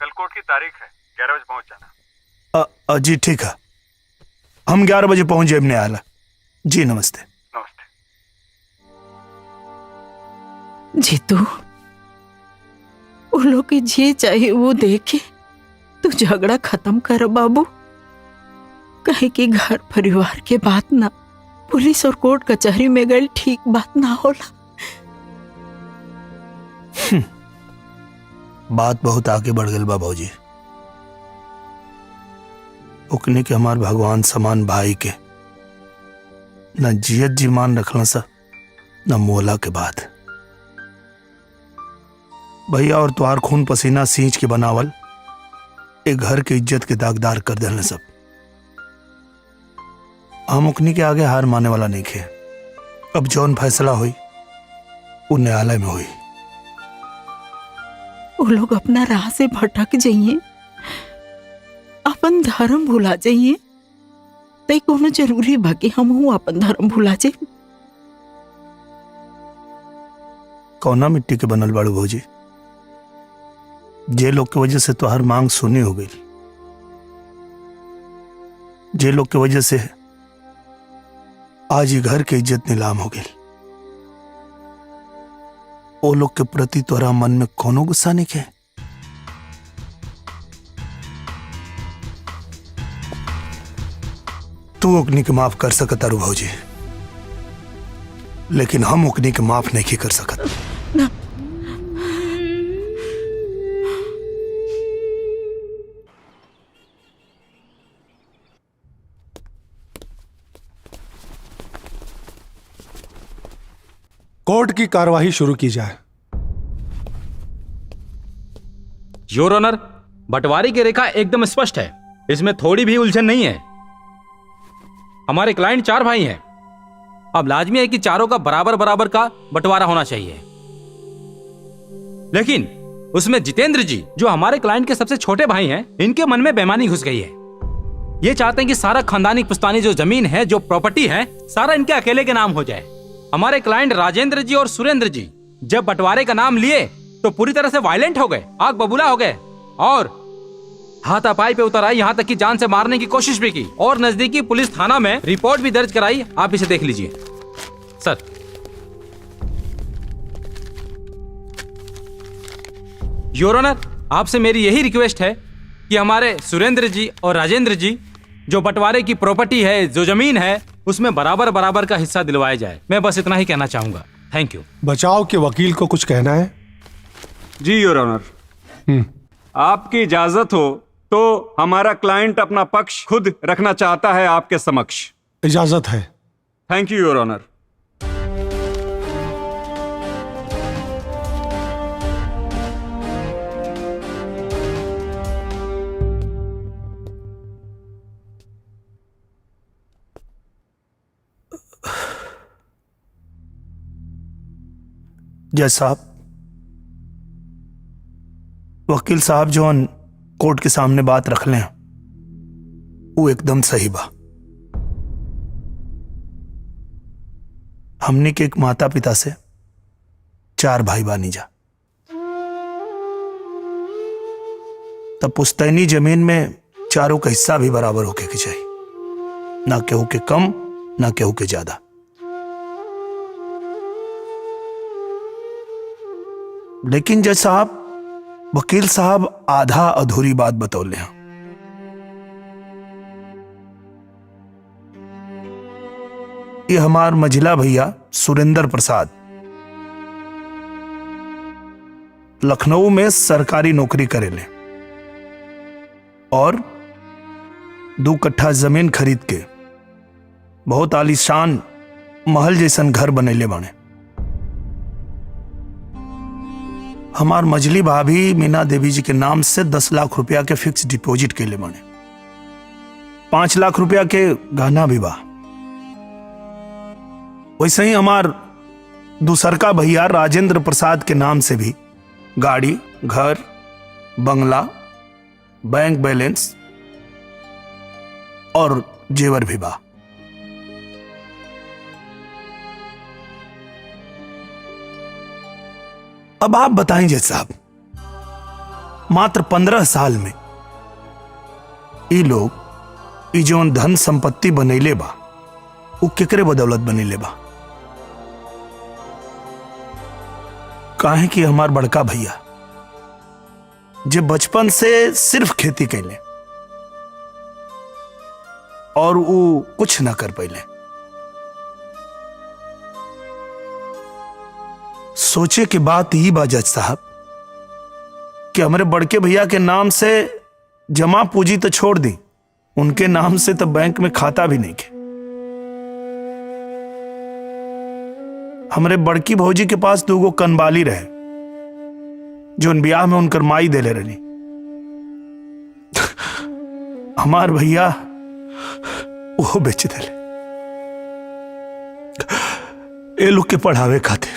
कल कोर्ट की तारीख है, 11 बजे पहुंच जाना। जी ठीक है, हम 11 बजे पहुंच जाए न्यायालय। जी नमस्ते। जीतू, उन लोग की जे चाहिए वो देके तू झगड़ा खत्म कर बाबू। कहे कि घर परिवार के बात ना पुलिस और कोर्ट कचहरी में गई ठीक बात ना होला। बात बहुत आगे बढ़ गई बाबूजी। उकने के हमार भगवान समान भाई के न जियत जी मान रखला सा न मोला के बाद। भैया और तुहार खून पसीना सींच के बनावल एक घर के इज्जत के दागदार कर देने सब। हम उकनी के आगे हार माने वाला नहीं खे। अब जौन फैसला हुई वो न्यायालय में हुई। वो लोग अपना राह से भटक जाइए, अपन धर्म भुला जाइए, तई कोनो जरूरी बा कि हम अपन धर्म भुला जाए। कौना मिट्टी के बनल बाड़ू भौजी? जे लोग की वजह से तुहार मांग सुनी हो गई, जे लोग की वजह से आज ये घर की इज्जत नीलाम हो गई, वो लोग के प्रति तोरा मन में कोनो गुस्सा नहीं है? तू ओकनी के माफ कर सकता रू भौजी, लेकिन हम ओकनी के माफ नहीं कर सकत। कोर्ट की कार्यवाही शुरू की जाए। योर ऑनर, बंटवारे की रेखा एकदम स्पष्ट है, इसमें थोड़ी भी उलझन नहीं है। हमारे क्लाइंट 4 भाई हैं। अब लाजमी है कि चारों का बराबर बराबर का बंटवारा होना चाहिए। लेकिन उसमें जितेंद्र जी, जो हमारे क्लाइंट के सबसे छोटे भाई हैं, इनके मन में बेईमानी घुस गई है। ये चाहते हैं कि सारा खानदानी पुश्तानी जो जमीन है, जो प्रॉपर्टी है, सारा इनके अकेले के नाम हो जाए। हमारे क्लाइंट राजेंद्र जी और सुरेंद्र जी जब बंटवारे का नाम लिए तो पूरी तरह से वायलेंट हो गए, आग बबूला हो गए और हाथापाई पे उतर आई, यहाँ तक कि जान से मारने की कोशिश भी की और नजदीकी पुलिस थाना में रिपोर्ट भी दर्ज कराई। आप इसे देख लीजिए सर। योर ऑनर, आपसे मेरी यही रिक्वेस्ट है कि हमारे सुरेंद्र जी और राजेंद्र जी जो बंटवारे की प्रॉपर्टी है, जो जमीन है, उसमें बराबर बराबर का हिस्सा दिलवाया जाए। मैं बस इतना ही कहना चाहूंगा। Thank you. बचाव के वकील को कुछ कहना है? जी योर ऑनर, आपकी इजाजत हो तो हमारा क्लाइंट अपना पक्ष खुद रखना चाहता है आपके समक्ष। इजाजत है। Thank you your honour. जज साहब, वकील साहब जो कोर्ट के सामने बात रख लें वो एकदम सही बा। हमने के एक माता पिता से 4 भाई बानी जा, तब पुश्तैनी जमीन में चारों का हिस्सा भी बराबर होके के चाहिए, ना केहू के कम ना केहू के ज्यादा। लेकिन जज साहब, वकील साहब आधा अधूरी बात बतौले हैं। ये हमार मझिला भैया सुरेंद्र प्रसाद लखनऊ में सरकारी नौकरी करेले और 2 कट्ठा जमीन खरीद के बहुत आलीशान महल जैसन घर बनैले बाने। हमार मजली भाभी मीना देवी जी के नाम से 10 लाख रुपया के फिक्स डिपॉजिट के लिए बाने। 5 लाख रुपया के गहना भी बा। वैसे ही हमार दूसरका भैया राजेंद्र प्रसाद के नाम से भी गाड़ी, घर, बंगला, बैंक बैलेंस और जेवर भी बा। अब आप बताएं जज साहब, मात्र 15 साल में ये लोग ई जौन धन संपत्ति बनैले बा वो केकरे बदौलत बनैले बा? काहे कि हमार बड़का भैया जो बचपन से सिर्फ खेती कैले और वो कुछ ना कर पाइले। सोचे की बात ही बा जज साहब कि हमारे बड़के भैया के नाम से जमा पूंजी तो छोड़ दी, उनके नाम से तो बैंक में खाता भी नहीं के। हमारे बड़की भौजी के पास 2 कनबाली रहे जो उन ब्याह में उनकर माई देले रही। हमार भैया वो बेच देले ए लोग के पढ़ावे खातिर,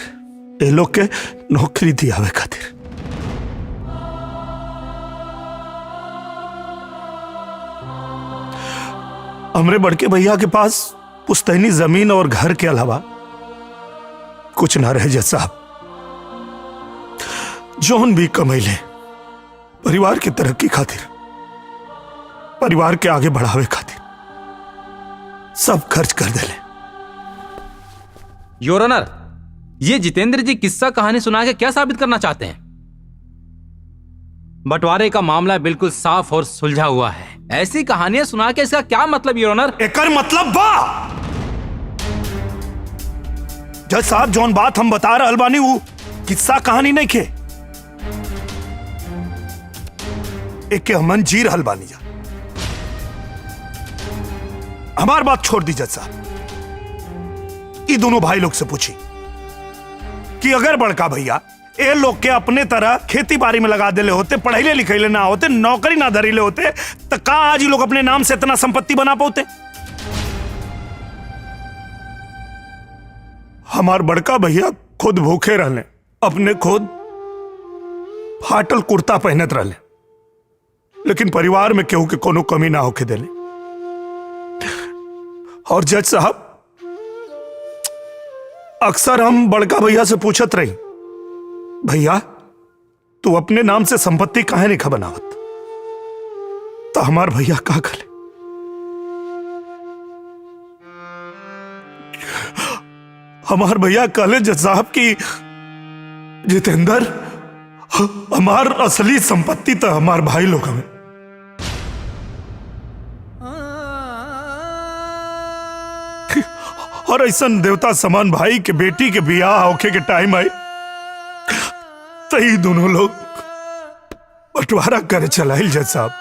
ए लोग के नौकरी दियावे खातिर। हमरे बड़के भैया के पास पुश्तैनी जमीन और घर के अलावा कुछ ना रहे जज साहब। जौन भी कमैले परिवार की तरक्की खातिर, परिवार के आगे बढ़ावे खातिर सब खर्च कर देले। योर ऑनर, ये जितेंद्र जी किस्सा कहानी सुना के क्या साबित करना चाहते हैं? बंटवारे का मामला बिल्कुल साफ और सुलझा हुआ है। ऐसी कहानियां सुना के इसका क्या मतलब योर ऑनर? एकर मतलब बा जज साहब, जौन बात हम बता रहल बानी वो किस्सा कहानी नहीं के, एक के हमन जी रहल बानी जा। हमार बात छोड़ दी जज साहब, ये दोनों भाई लोग से पूछी कि अगर बड़का भैया ए लोग के अपने तरह खेती बाड़ी में लगा देले होते, पढ़ाई लिखाई ना होते, नौकरी ना धरीले होते, तो का आज ये लोग अपने नाम से इतना संपत्ति बना पाते? हमार बड़का भैया खुद भूखे रहले, अपने खुद फाटल कुर्ता पहनत रहले, लेकिन परिवार में केहू के कोनो कमी ना होके देले। और जज साहब, अक्सर हम बड़का भैया से पूछत रही, भैया तू अपने नाम से संपत्ति काहे नहीं बनावत? तो हमार भैया का खले, हमार भैया कहले जज साहब की जितेंद्र, हमार असली संपत्ति तो हमार भाई लोग हमें। और ऐसा देवता समान भाई के बेटी के बियाह होके के टाइम आए तो ही दोनों लोग बंटवारा करे चलाइल जज साहब।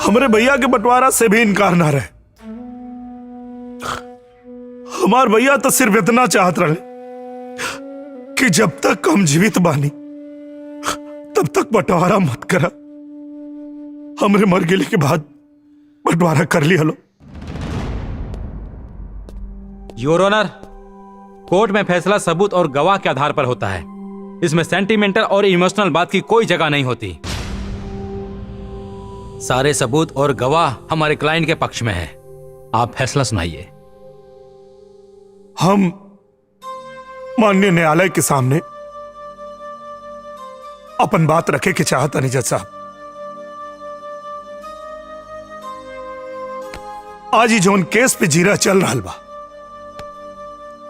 हमारे भैया के बंटवारा से भी इनकार ना रहे। हमार भैया तो सिर्फ इतना चाहत रहे कि जब तक हम जीवित बानी तब तक बंटवारा मत करा, हमरे मर गेले के बाद बंटवारा कर लिया लो। योर ऑनर, कोर्ट में फैसला सबूत और गवाह के आधार पर होता है। इसमें सेंटिमेंटल और इमोशनल बात की कोई जगह नहीं होती। सारे सबूत और गवाह हमारे क्लाइंट के पक्ष में है। आप फैसला सुनाइए। हम माननीय न्यायालय के सामने अपन बात रखे के चाहता नहीं जज साहब। आज ही जोन केस पे जीरा चल रहा बा,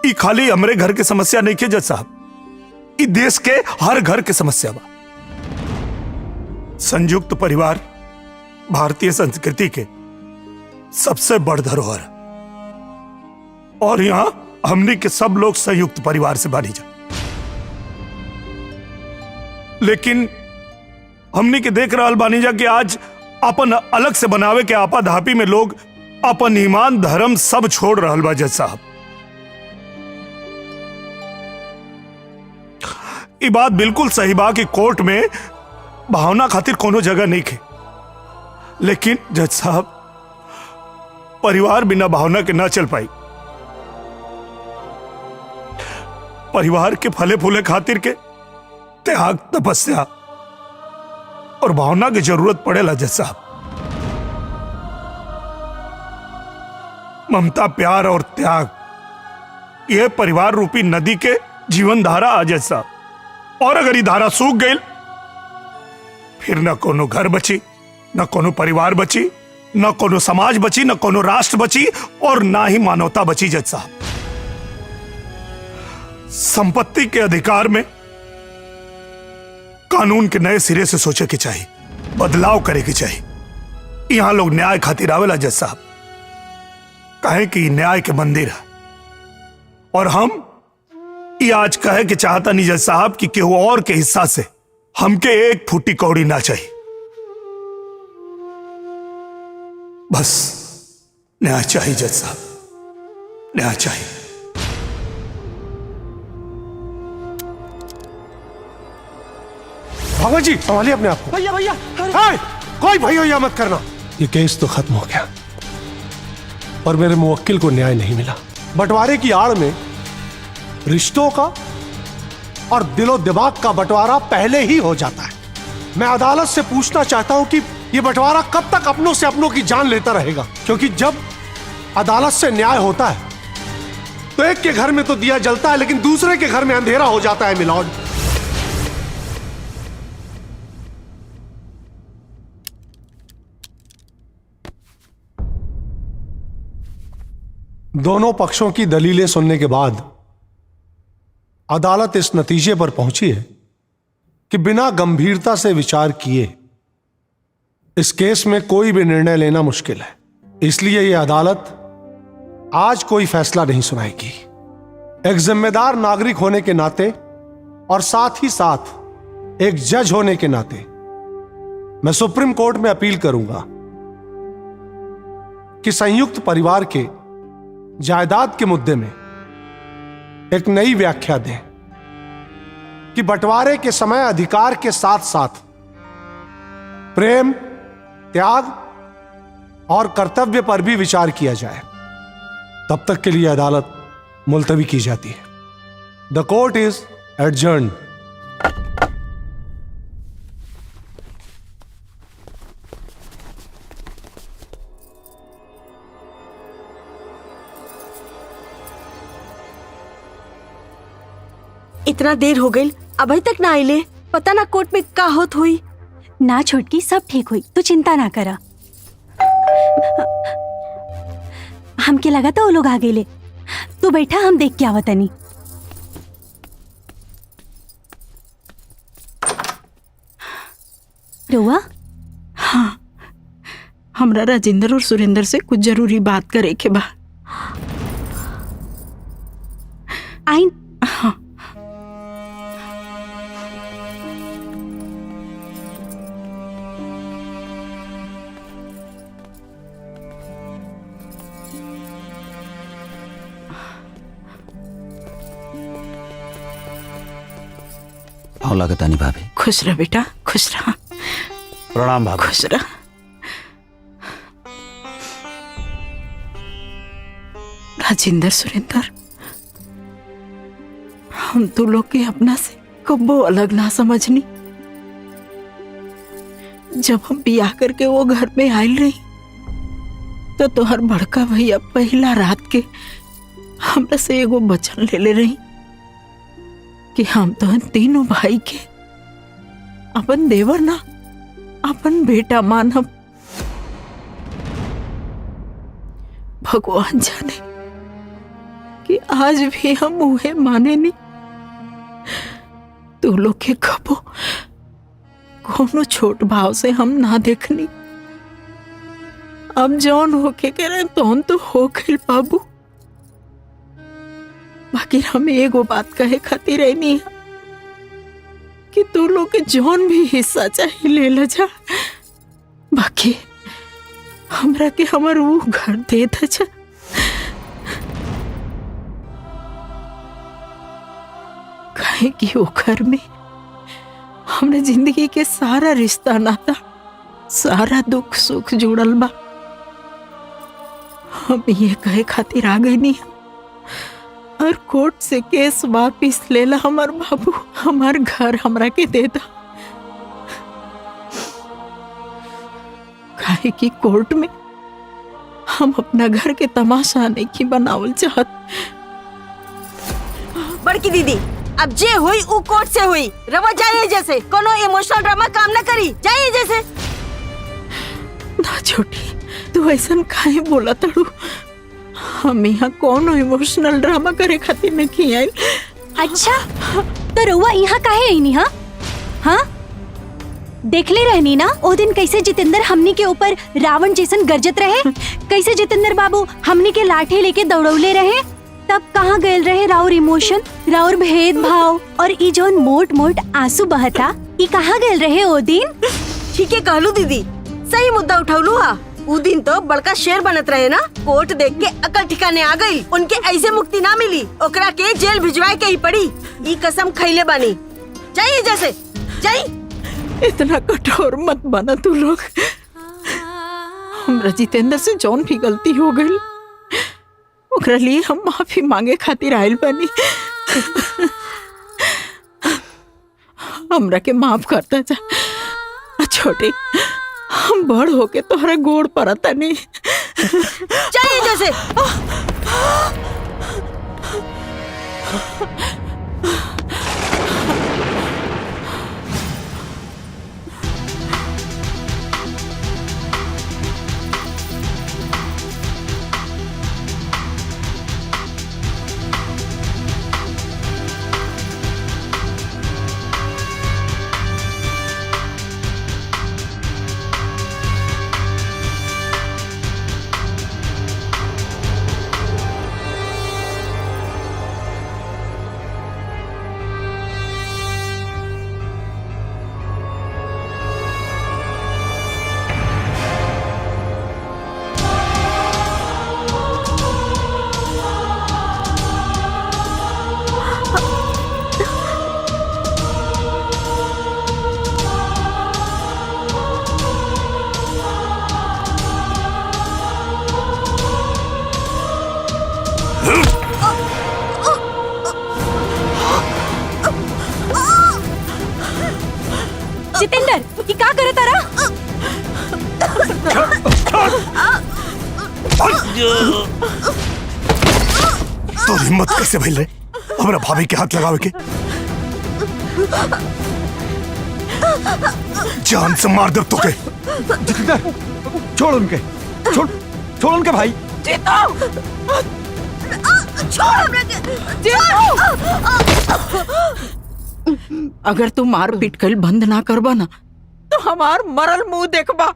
ई खाली हमरे घर के समस्या नहीं के जज साहब, ई देश के हर घर के समस्या बा। संयुक्त परिवार भारतीय संस्कृति के सबसे बड़ धरोहर, और यहां हमने के सब लोग संयुक्त परिवार से बानी जा। लेकिन हमनी के देख रहल बानी जा कि आज अपन अलग से बनावे के आपा धापी में लोग अपन ईमान धर्म सब छोड़ रहल बा। जज साहब, ये बात बिल्कुल सही बा कि कोर्ट में भावना खातिर कोनो जगह नहीं खे, लेकिन जज साहब परिवार बिना भावना के ना चल पाई। परिवार के फले फूले खातिर के त्याग, तपस्या और भावना की जरूरत पड़ेला। जज साहब, ममता, प्यार और त्याग, यह परिवार रूपी नदी के जीवन धारा आ। जज साहब, और अगर ये धारा सूख गई फिर न कोनो घर बची, न कोनो परिवार बची, न कोनो समाज बची, न कोनो राष्ट्र बची और ना ही मानवता बची। जज साहब, संपत्ति के अधिकार में कानून के नए सिरे से सोचे के चाहिए, बदलाव करे के चाहिए। यहां लोग न्याय खातिर आवेला जज साहब, कहे कि न्याय के मंदिर है, और हम ये आज कहे कि चाहता नहीं जज साहब कि केहू और के हिस्सा से हमके एक फूटी कौड़ी ना चाहिए। बस न्याय चाहिए जज साहब, न्याय चाहिए। भगवान जी संभालिए अपने आप को। भैया भैया, कोई भैया मत करना। ये केस तो खत्म हो गया, पर मेरे मुवक्किल को न्याय नहीं मिला। बंटवारे की आड़ में रिश्तों का और दिलो दिमाग का बंटवारा पहले ही हो जाता है। मैं अदालत से पूछना चाहता हूं कि यह बंटवारा कब तक अपनों से अपनों की जान लेता रहेगा, क्योंकि जब अदालत से न्याय होता है तो एक के घर में तो दिया जलता है, लेकिन दूसरे के घर में अंधेरा हो जाता है। मिलॉर्ड, दोनों पक्षों की दलीलें सुनने के बाद अदालत इस नतीजे पर पहुंची है कि बिना गंभीरता से विचार किए इस केस में कोई भी निर्णय लेना मुश्किल है। इसलिए यह अदालत आज कोई फैसला नहीं सुनाएगी। एक जिम्मेदार नागरिक होने के नाते और साथ ही साथ एक जज होने के नाते मैं सुप्रीम कोर्ट में अपील करूंगा कि संयुक्त परिवार के जायदाद के मुद्दे में एक नई व्याख्या दें कि बंटवारे के समय अधिकार के साथ साथ प्रेम, त्याग और कर्तव्य पर भी विचार किया जाए। तब तक के लिए अदालत मुलतवी की जाती है। द कोर्ट इज एडजर्न्ड। इतना देर हो गई, अभी तक ना आइले। पता ना कोर्ट में का होत हुई। ना छोटकी, सब ठीक हुई, तू चिंता ना करा। हमके लगा था वो लोग आ गए। तू बैठा, हम देख के आवतनी। रोआ? हाँ, हमरा राजेंद्र और सुरेंद्र से कुछ जरूरी बात करे के बा। आइन। हाँ। लागतानी भाभी। खुश रह बेटा, खुश रह। प्रणाम भाभी। खुश रह। राजेंद्र, सुरेंद्र, हम तो लोग के अपना से कब्बो अलग ना समझनी। जब हम बियाह करके वो घर में आयल रही तो तोहर बड़का भैया पहला रात के हमरा से एगो वचन ले ले रही कि हम तो तीनों भाई के अपन देवर ना अपन बेटा मानब। भगवान जाने कि आज भी हम उहे माने नहीं। तू लोग के कबो कोनो छोट भाव से हम ना देखनी। अब जौन होके के रहे तौन तो हो गई बाबू। बाकी हम एगो बात कहे खातिर नहीं है कि कि तू लोग के जौन भी हिस्सा चाहिए ले ला जा, बाकी हमरा के हमर वो घर दे दा जा। काहे कि वो घर में हमने जिंदगी के सारा रिश्ता नाता, सारा दुख सुख जुड़ल बा। हम ये कहे खातिर आ गई नहीं और कोर्ट से केस वापिस लेला हमार बाबू, हमार घर हमरा के दे दा। काहे कि कोर्ट में हम अपना घर के तमाशा नहीं की बनावल चाहत। बड़की दीदी, अब जे हुई उ कोर्ट से हुई, रवा जाइए जैसे, कोनो इमोशनल ड्रामा काम न करी, जाइए जैसे। ना छोटी, तू ऐसा काहे बोला तड़ू? हम यहाँ कोनो इमोशनल ड्रामा करे खातिर नहीं आइल। अच्छा, तो रउआ यहाँ काहे आईनी? हाँ हाँ, देखले रहनी ना ओ दिन कैसे जितेंद्र हमनी के ऊपर रावण जैसन गरजत रहे, कैसे जितेंद्र बाबू हमनी के लाठी लेके दौड़ौले रहे। तब कहाँ गए रहे राउर इमोशन, राउर भेदभाव और ई जोन मोट मोट आंसू बहता, ई कहाँ गए रहे ओ दिन? ठीक है कहलू दीदी, सही मुद्दा उठौलू हा। उ दिन तो बड़का शेर बनत रहे ना, कोर्ट देख के अकल ठिकाने आ गई, उनके ऐसे मुक्ति ना मिली, ओकरा के जेल भिजवाए के ही पड़ी। ई कसम खैले बानी, जाइए जैसे, जाइए। इतना कठोर मत बना तू लोग। हमरा जितेंद्र से जौन भी गलती हो गई, ओकरा लिए हम माफी मांगे खातिर आयल बनी। हमरा के माफ करता जा छोटे, हम बड़ होके तोहरा गोड़ पड़ता नहीं। जाइए जैसे। जितेंद्र, ये क्या करे तारा? तो हिम्मत कैसे भइल रे हमरा भाभी के हाथ लगावे के? जान से मार दे तोके। जितेंद्र, छोड़ उनके, छोड़ उनके भाई। अगर तू मार पीट कर बंद ना करबा ना, तो हमार मरल मुंह देखबा।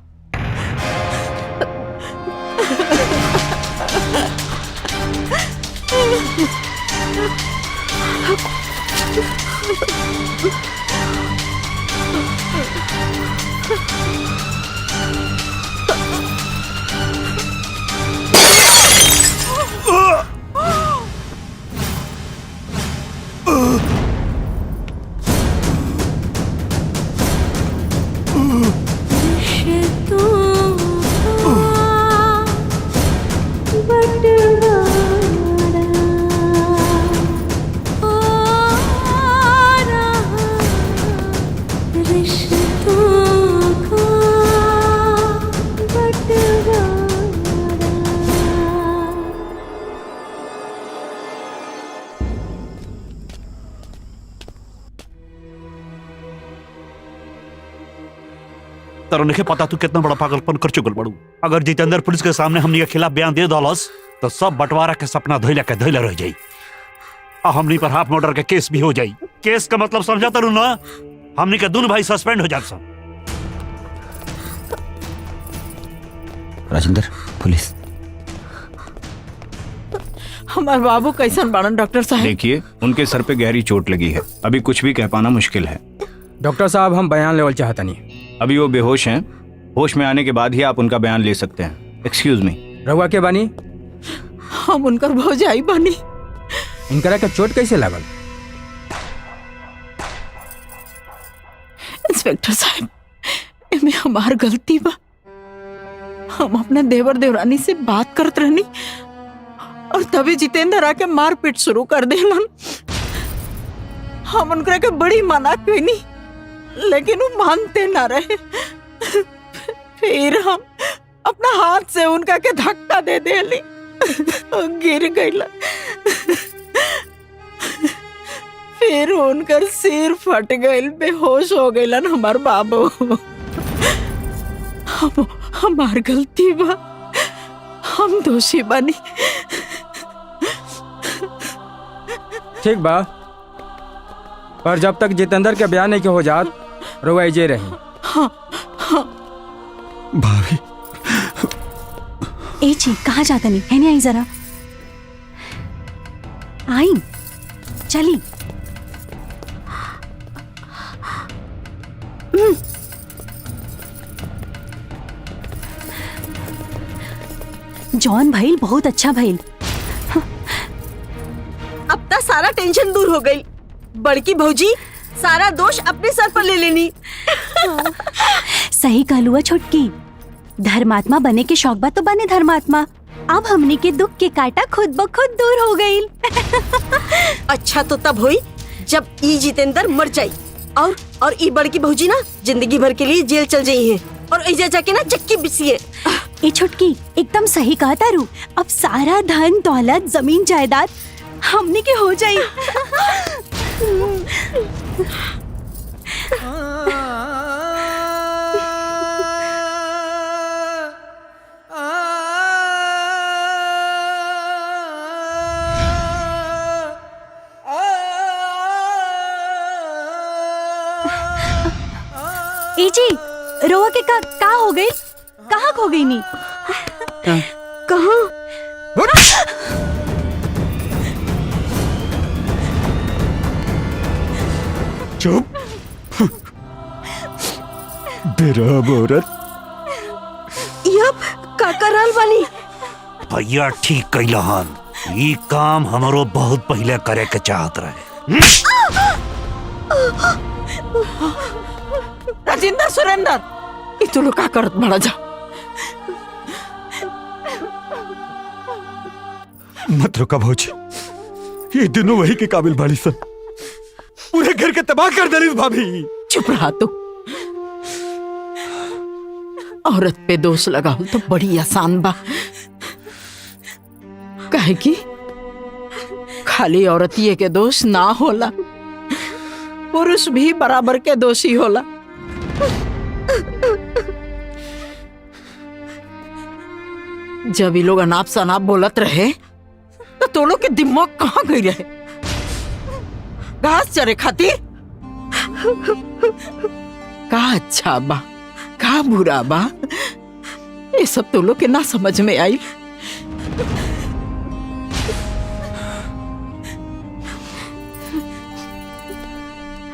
तरो नहीं पता तू कितना बड़ा पागलपन कर चुकल बड़ू। अगर जितेंद्र पुलिस के सामने हमनी के खिलाफ बयान दे दलस तो सब बंटवारा के सपना धोइला के धोइला रह जाई और हमनी पर हाफ मर्डर के केस भी हो जाई। केस का मतलब समझा तरू ना, हमनी के दोनों भाई सस्पेंड हो जात सब। राजेंद्र, पुलिस। हमारे बाबू कैसन बाड़न डॉक्टर साहब? देखिए, उनके सर पे गहरी चोट लगी है, अभी कुछ भी कह पाना मुश्किल है। डॉक्टर साहब हम बयान लेवल चाहता नहीं। अभी वो बेहोश हैं, होश में आने के बाद ही आप उनका बयान ले सकते हैं। Excuse me. रहुआ के बानी? हम उनकर भौजाई बानी। इनकरा के चोट कैसे लागल? इंस्पेक्टर साहब, एमे हमार गलती बा। हम अपना देवर देवरानी से बात करत रहनी और तभी जितेंद्र आके मारपीट शुरू कर देलन। हम उनकरा के बड़ी मना कईनी, लेकिन वो मानते ना रहे। फिर हम अपना हाथ से उनका के धक्का दे देली, गिर गईला। फिर उनकर सिर फट गईल, बेहोश हो गईलन हमार बाबू। हमार गलती बा, हम दोषी बनी। ठीक बा, पर जब तक जितेंद्र के बयान नहीं हो जात रहुआ जे रही। हाँ, हाँ। भाभी ए जी कहाँ जाता नहीं है? नहीं आई जरा आई चली। जॉन भाई बहुत अच्छा भाई। अब तक सारा टेंशन दूर हो गई। बड़की भौजी सारा दोष अपने सर पर ले लेनी। सही कहलुआ छोटकी, धर्मात्मा बने के शौक बा तो बने धर्मात्मा। अब हमने के दुख के कांटा खुद ब खुद दूर हो गई। अच्छा तो तब हुई जब ई जितेंद्र मर जाई और ई बड़की भौजी ना जिंदगी भर के लिए जेल चल जाई है और ऐजा जाके ना चक्की बिसिए। ए छोटकी एकदम सही कहा तारू। अब सारा धन दौलत जमीन जायदाद हमने के हो जाई। ए जी रोआ के का हो गई? कहाँ खो गई नी? कहाँ? चुप बेरहम औरत। यप काका राल बानी। भैया ठीक कैलहन, ई काम हमरो बहुत पहले करे के चाहत रहे। राजेंद्र सुरेंद्र, ई तू लोग का करत बड़ा जा। मत रुका भौजी, ये दोनों वही के काबिल बाड़ी सन। पूरे घर के तबाह कर देली भाभी। चुप रहा तू। औरत पे दोष लगाओ तो बड़ी आसान बा। काहे कि खाली औरतिये के दोष ना होला, पुरुष भी बराबर के दोषी होला। जब ये लोग अनाप शनाप बोलत रहे तो तोलो के दिमाग कहाँ गई रहे? घास चरे खातिर? का अच्छा बा का बुरा बा, ये सब तो लोग के ना समझ में आई।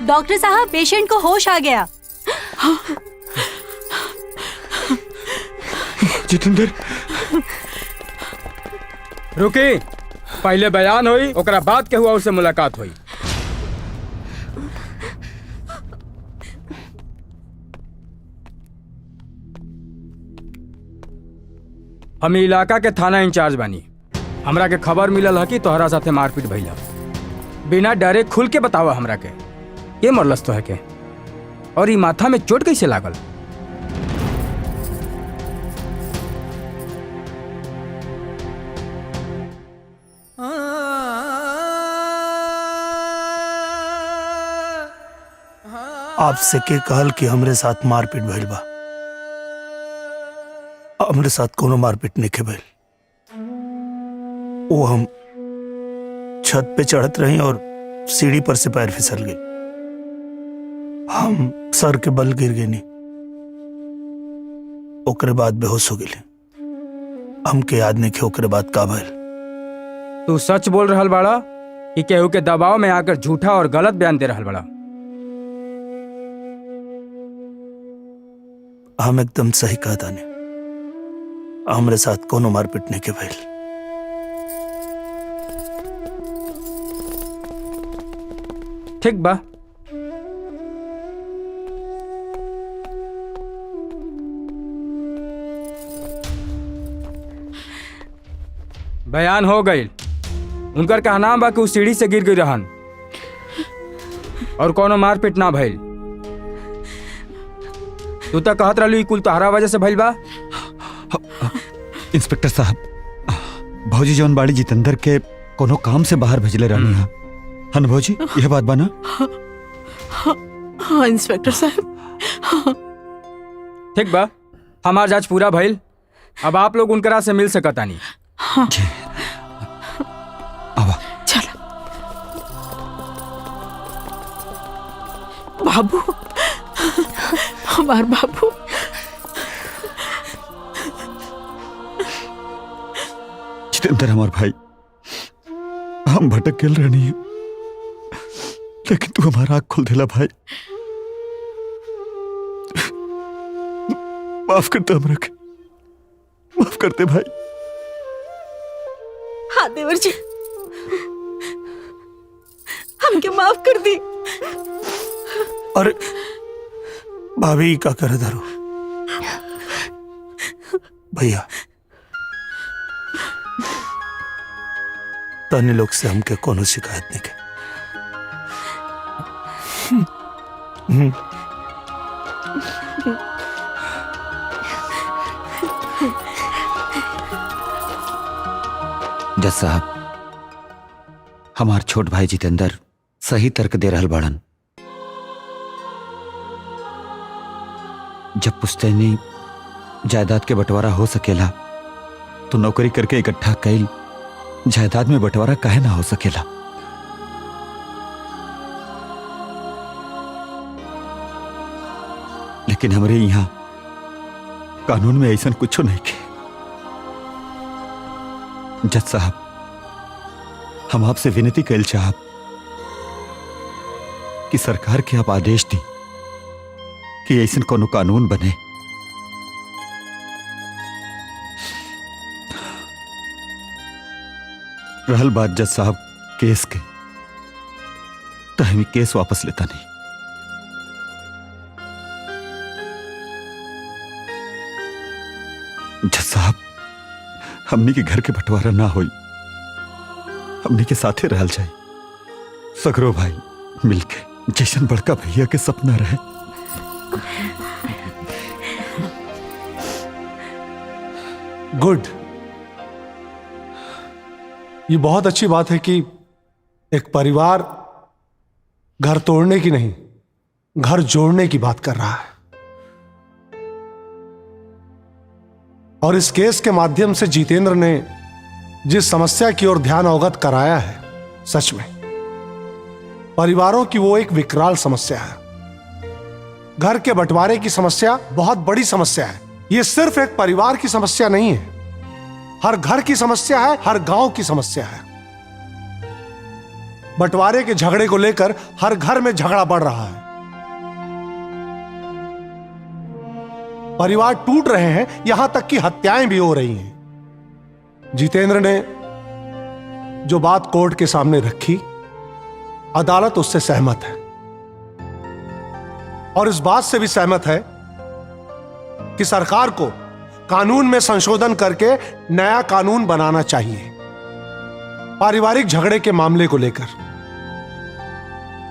डॉक्टर साहब पेशेंट को होश आ गया। जितेंद्र रुकी, पहले बयान हुई ओकरा बाद के हुआ उससे मुलाकात हुई। हम इलाका के थाना इंचार्ज बानी। हमरा के खबर मिलल है कि तोहरा साथे मारपीट भइला। बिना डरे खुल के बतावा हमरा के मरलस तो है के, और ई माथा में चोट कैसे लागल? आपसे के कहल कि हमरे साथ मारपीट भइल बा। हमरे साथ कोनो मारपीट नहीं के भइल। वो हम छत पे चढ़त रही और सीढ़ी पर से पैर फिसल गई। हम सर के बल गिर गए नहीं, ओकरे बाद बेहोश हो गए। हमके याद नहीं कि ओकरे बाद का भइल। तू सच बोल रहल बाड़ा कि केहू के दबाव में आकर झूठा और गलत बयान दे रहल बाड़ा? हम एकदम सही कहा ताने। हमरे साथ कोनो मार पिटने के भइल। ठीक बा। बयान हो गई। उनकर कहना बा कि उ सीढ़ी से गिर गई रहन और कोनो मारपीट ना भइल। तू तो कहत रहलू कुल तोहरा वजह से भइल बा। इंस्पेक्टर साहब, भौजी जौन बाड़ी जितेंद्र के कोनो काम से बाहर भेजले रहनी है। हन भौजी, यह बात बा ना? हाँ इंस्पेक्टर साहब। ठीक बा, हमार जांच पूरा भइल। अब आप लोग उनकरा से मिल सकतानी। हाँ। चलो बाबू, हमार बाबू। जितेंद्र हमार भाई, हम भटक गेल रहनी है, लेकिन तू हमारा आँख खोल देला भाई। माफ करते हमरा के, माफ करते भाई। हाँ देवर जी, हमके माफ कर दी। अरे भाभी का करे धरो भैया, तने लोग से हमके कोनो शिकायत नहीं के। जज साहब, हमार छोट भाई जितेंद्र सही तर्क दे रहल बाड़न। जब पुश्तैनी जायदाद के बंटवारा हो सकेला तो नौकरी करके इकट्ठा कईल जायदाद में बंटवारा काहे ना हो सकेला? लेकिन हमरे यहाँ कानून में ऐसा कुछ नहीं के। जज साहब, हम आपसे विनती कैल चाहब कि सरकार के आप आदेश दी कि ऐसा कोनो कानून बने रहल बात जज साहब केस के, तो हम केस वापस लेता नहीं। जज साहब, हमनी के घर के बंटवारा ना होई, हमनी के साथे रहल जाए। सगरो भाई मिलके जैसन बड़का भैया के सपना रहे। गुड। ये बहुत अच्छी बात है कि एक परिवार घर तोड़ने की नहीं, घर जोड़ने की बात कर रहा है। और इस केस के माध्यम से जितेंद्र ने जिस समस्या की ओर ध्यान अवगत कराया है, सच में परिवारों की वो एक विकराल समस्या है। घर के बंटवारे की समस्या बहुत बड़ी समस्या है। ये सिर्फ एक परिवार की समस्या नहीं है, हर घर की समस्या है, हर गांव की समस्या है। बंटवारे के झगड़े को लेकर हर घर में झगड़ा बढ़ रहा है, परिवार टूट रहे हैं, यहां तक कि हत्याएं भी हो रही हैं। जितेंद्र ने जो बात कोर्ट के सामने रखी, अदालत उससे सहमत है और इस बात से भी सहमत है कि सरकार को कानून में संशोधन करके नया कानून बनाना चाहिए। पारिवारिक झगड़े के मामले को लेकर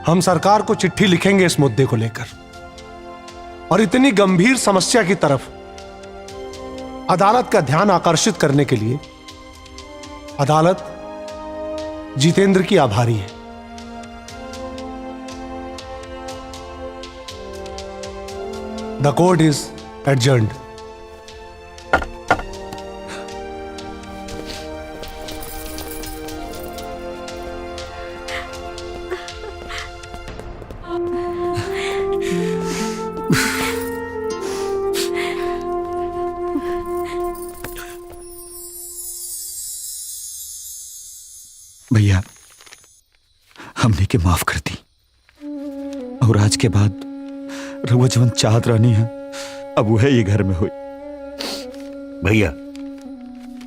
हम सरकार को चिट्ठी लिखेंगे इस मुद्दे को लेकर, और इतनी गंभीर समस्या की तरफ अदालत का ध्यान आकर्षित करने के लिए अदालत जितेंद्र की आभारी है। द कोर्ट इज एडजर्न्ड। भैया, हमने के माफ कर दी और आज के बाद रउआ जवन चाहत रहनी है अब वह ये घर में हुई। भैया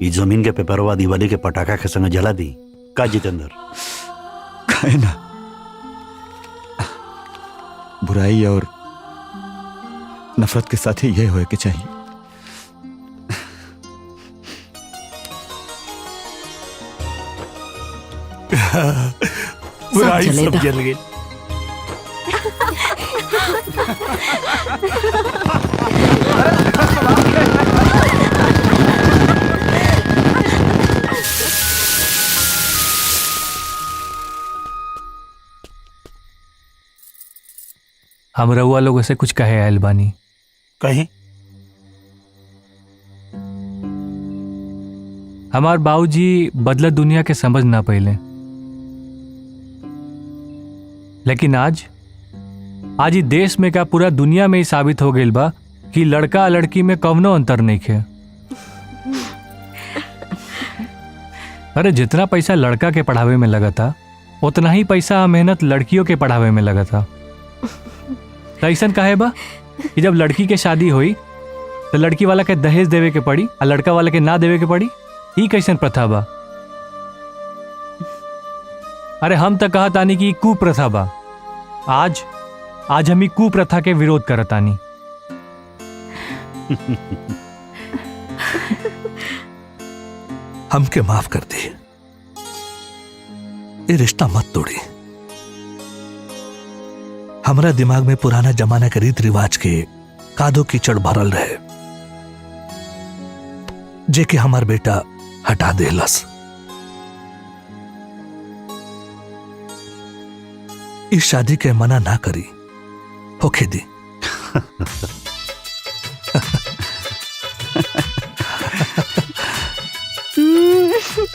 ये जमीन के पेपरवा दिवाली के पटाखा के संग जला दी का जितेंद्र? खाए ना, बुराई और नफरत के साथ ही यह होए के चाहिए। बुराई सब जल गई। हम रउआ लोगों से कुछ कहे आयल बानी। कहीं हमार बाबूजी बदलत दुनिया के समझ ना पहिले, लेकिन आज ही देश में क्या पूरा दुनिया में ही साबित हो गई बा कि लड़का लड़की में कवनो अंतर नहीं है। अरे जितना पैसा लड़का के पढ़ावे में लगा था उतना ही पैसा मेहनत लड़कियों के पढ़ावे में लगा था। तो ऐसा काहे बा कि जब लड़की के शादी हुई तो लड़की वाला के दहेज देवे के पड़ी और लड़का वाला के ना देवे के पड़ी? ई कैसन प्रथा बा? अरे हम तो कहा तानी कि कुप्रथा बा। आज हम ई कुप्रथा के विरोध करतानी। हमके माफ कर दे, ये रिश्ता मत तोड़ी। हमरा दिमाग में पुराना जमाना के रीत रिवाज के कादो कीचड़ भरल रहे, जे के हमार बेटा हटा देलस। इस शादी के मना ना करी, होके दी।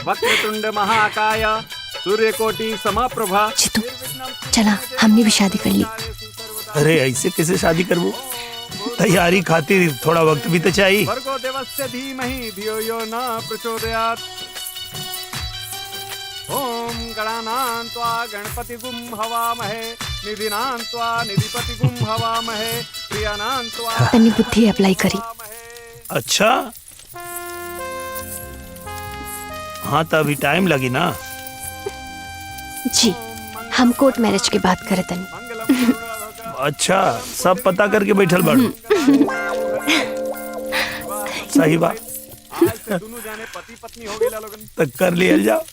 वक्रतुंड महाकाय सूर्यकोटि समाप्रभा। चला हमने भी शादी कर ली। अरे ऐसे कैसे शादी करबो? तैयारी खातिर थोड़ा वक्त भी तो चाहिए। भर्गो देवस्य धीमहि धियो यो न प्रचोदयात्। ओम गणानान्त्वा गणपतिगुं हवामहे निधिनान्त्वा निधिपतिगुं हवामहे प्रियानान्त्वा। तनी बुद्धि अप्लाई करी। अच्छा हाँ, तो अभी टाइम लगी ना। जी हम कोर्ट मैरिज की बात करे तनी। अच्छा सब पता करके बैठल बाड़ू। सही बात। आज से दोनों जाने पति पत्नी हो गए लोगन। तो कर लिया जाओ।